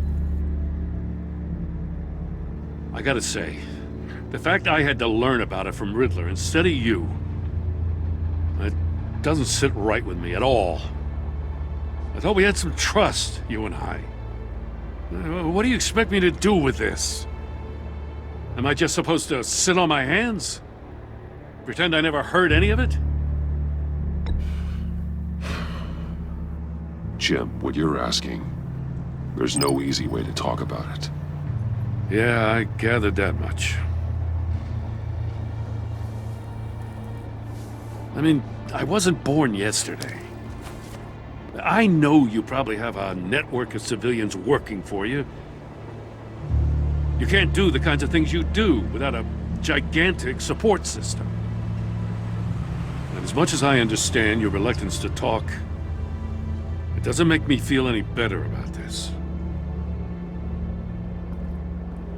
I gotta say, the fact I had to learn about it from Riddler instead of you, it doesn't sit right with me at all. I thought we had some trust, you and I. What do you expect me to do with this? Am I just supposed to sit on my hands? Pretend I never heard any of it? Jim, what you're asking, there's no easy way to talk about it. Yeah, I gathered that much. I mean, I wasn't born yesterday. I know you probably have a network of civilians working for you. You can't do the kinds of things you do without a gigantic support system. And as much as I understand your reluctance to talk, it doesn't make me feel any better about this.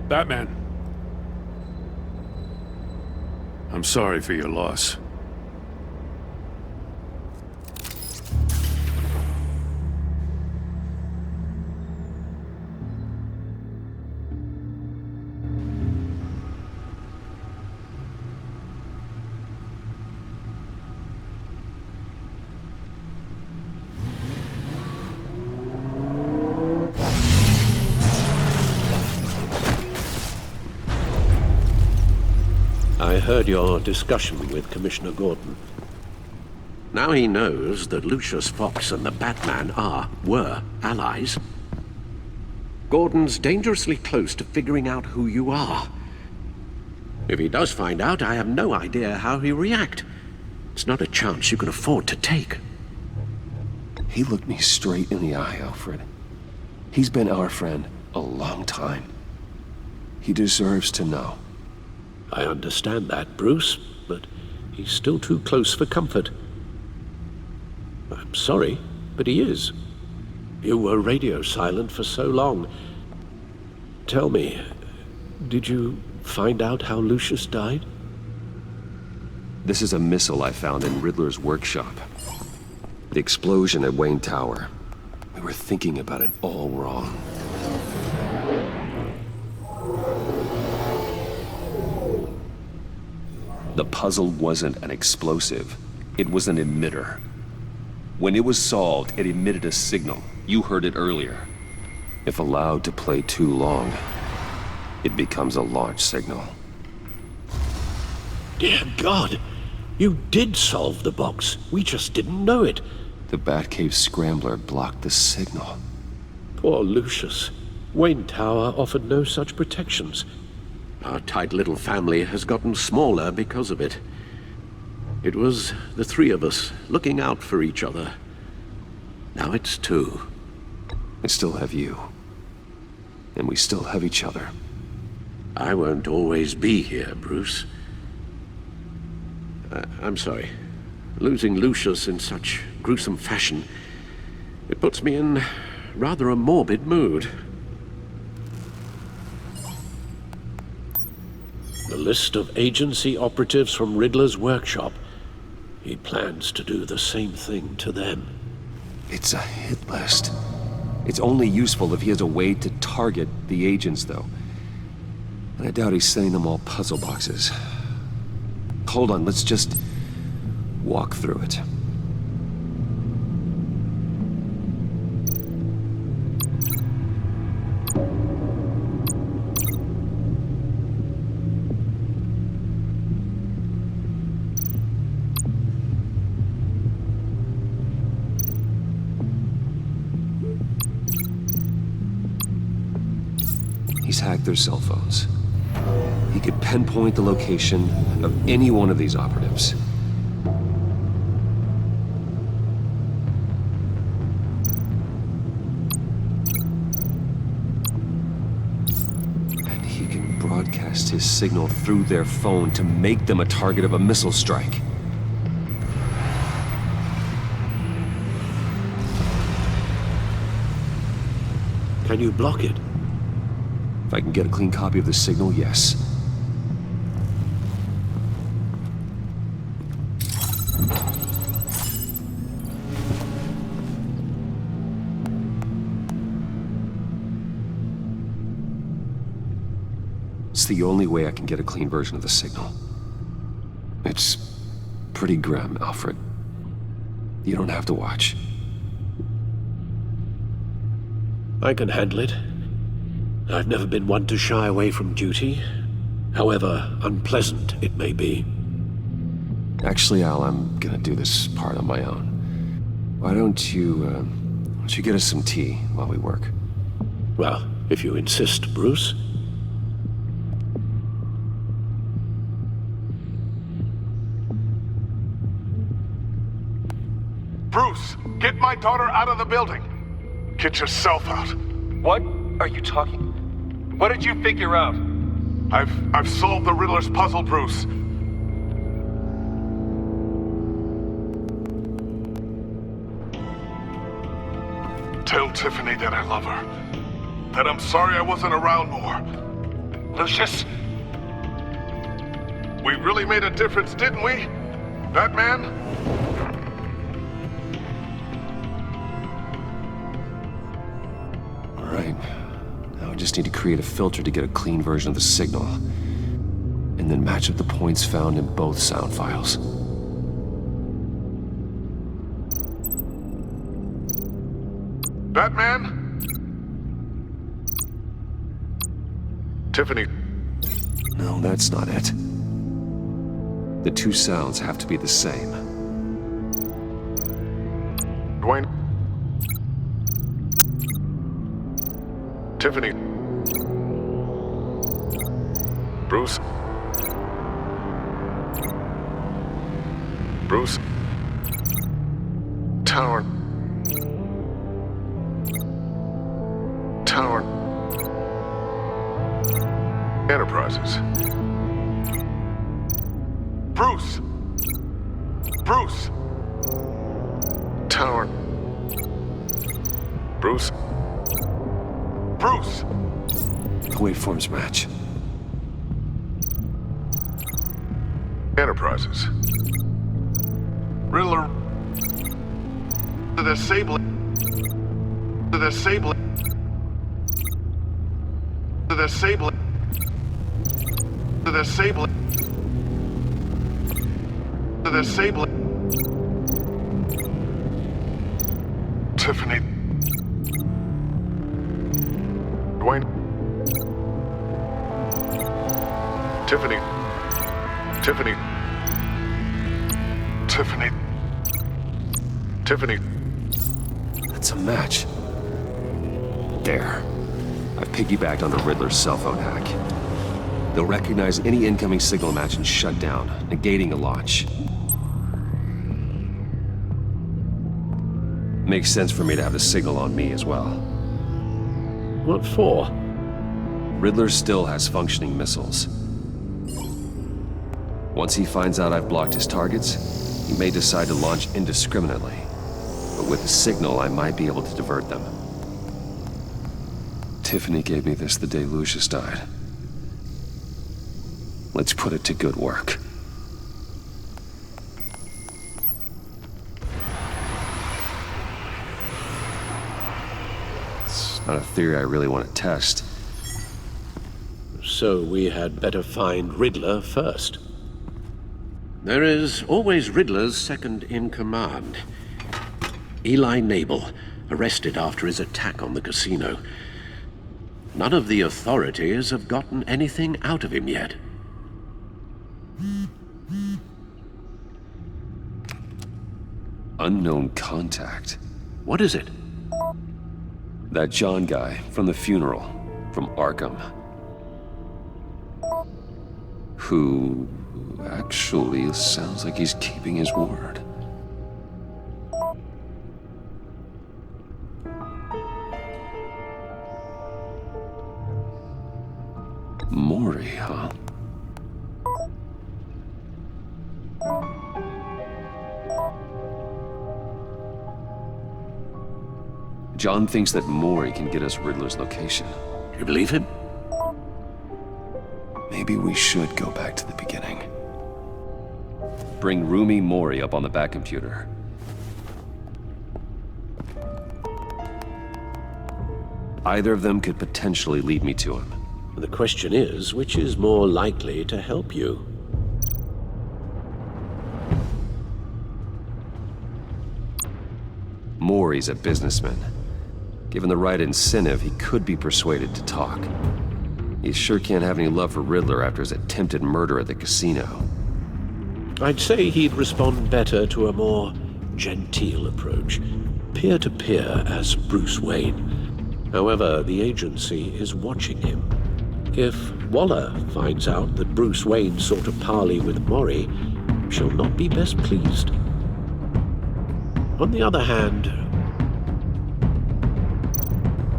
Batman. I'm sorry for your loss. I heard your discussion with Commissioner Gordon. Now he knows that Lucius Fox and the Batman were allies. Gordon's dangerously close to figuring out who you are. If he does find out, I have no idea how he'll react. It's not a chance you can afford to take. He looked me straight in the eye, Alfred. He's been our friend a long time. He deserves to know. I understand that, Bruce, but he's still too close for comfort. I'm sorry, but he is. You were radio silent for so long. Tell me, did you find out how Lucius died? This is a missile I found in Riddler's workshop. The explosion at Wayne Tower. We were thinking about it all wrong. The puzzle wasn't an explosive. It was an emitter. When it was solved, it emitted a signal. You heard it earlier. If allowed to play too long, it becomes a launch signal. Dear God! You did solve the box. We just didn't know it. The Batcave scrambler blocked the signal. Poor Lucius. Wayne Tower offered no such protections. Our tight little family has gotten smaller because of it. It was the three of us looking out for each other. Now it's two. I still have you. And we still have each other. I won't always be here, Bruce. I'm sorry. Losing Lucius in such gruesome fashion, it puts me in rather a morbid mood. The list of agency operatives from Riddler's workshop. He plans to do the same thing to them. It's a hit list. It's only useful if he has a way to target the agents, though. And I doubt he's sending them all puzzle boxes. Hold on, let's just walk through it. hacked their cell phones. He could pinpoint the location of any one of these operatives. And he can broadcast his signal through their phone to make them a target of a missile strike. Can you block it? If I can get a clean copy of the signal, yes. It's the only way I can get a clean version of the signal. It's pretty grim, Alfred. You don't have to watch. I can handle it. I've never been one to shy away from duty, however unpleasant it may be. Actually, Al, I'm gonna do this part on my own. Why don't you get us some tea while we work? Well, if you insist, Bruce. Bruce, get my daughter out of the building. Get yourself out. What are you talking? What did you figure out? I've solved the Riddler's puzzle, Bruce. Tell Tiffany that I love her. That I'm sorry I wasn't around more. Lucius? We really made a difference, didn't we? Batman? All right. Now I just need to create a filter to get a clean version of the signal. And then match up the points found in both sound files. Batman? Tiffany. No, that's not it. The two sounds have to be the same. Dwayne. Tiffany. Bruce. Bruce. Tower. Tower. Enterprises. Bruce. Bruce. Tower. Bruce. Bruce. The waveforms match. Enterprises. Riddler. The disabling. The disabling. The disabling. The disabling. The disabling. Tiffany. Dwayne. Tiffany. Tiffany. Tiffany. Tiffany. That's a match. There. I've piggybacked on the Riddler's cell phone hack. They'll recognize any incoming signal match and shut down, negating a launch. Makes sense for me to have the signal on me as well. What for? Riddler still has functioning missiles. Once he finds out I've blocked his targets, he may decide to launch indiscriminately. But with the signal, I might be able to divert them. Tiffany gave me this the day Lucius died. Let's put it to good work. It's not a theory I really want to test. So we had better find Riddler first. There is always Riddler's second in command. Eli Nabel, arrested after his attack on the casino. None of the authorities have gotten anything out of him yet. Unknown contact. What is it? That John guy from the funeral, from Arkham. who actually sounds like he's keeping his word. Mori, huh? John thinks that Mori can get us Riddler's location. You believe him? Maybe we should go back to the beginning. Bring Rumi Mori up on the back computer. Either of them could potentially lead me to him. The question is, which is more likely to help you? Mori's a businessman. Given the right incentive, he could be persuaded to talk. He sure can't have any love for Riddler after his attempted murder at the casino. I'd say he'd respond better to a more genteel approach. Peer-to-peer as Bruce Wayne. However, the agency is watching him. If Waller finds out that Bruce Wayne sought a parley with Mori, she'll not be best pleased. On the other hand,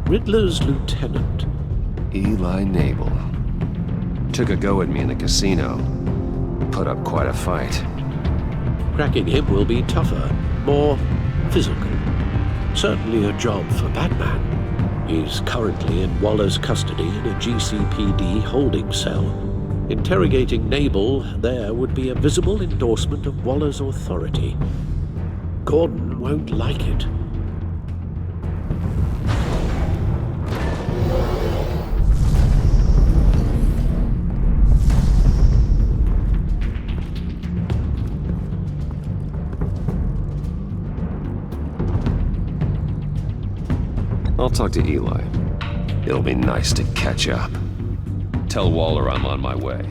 Riddler's lieutenant, Eli Nabel, took a go at me in the casino. Put up quite a fight. cracking him will be tougher, more physical. Certainly a job for Batman. He's currently in Waller's custody in a GCPD holding cell. Interrogating Nabel there would be a visible endorsement of Waller's authority. Gordon won't like it. I'll talk to Eli. It'll be nice to catch up. Tell Waller I'm on my way.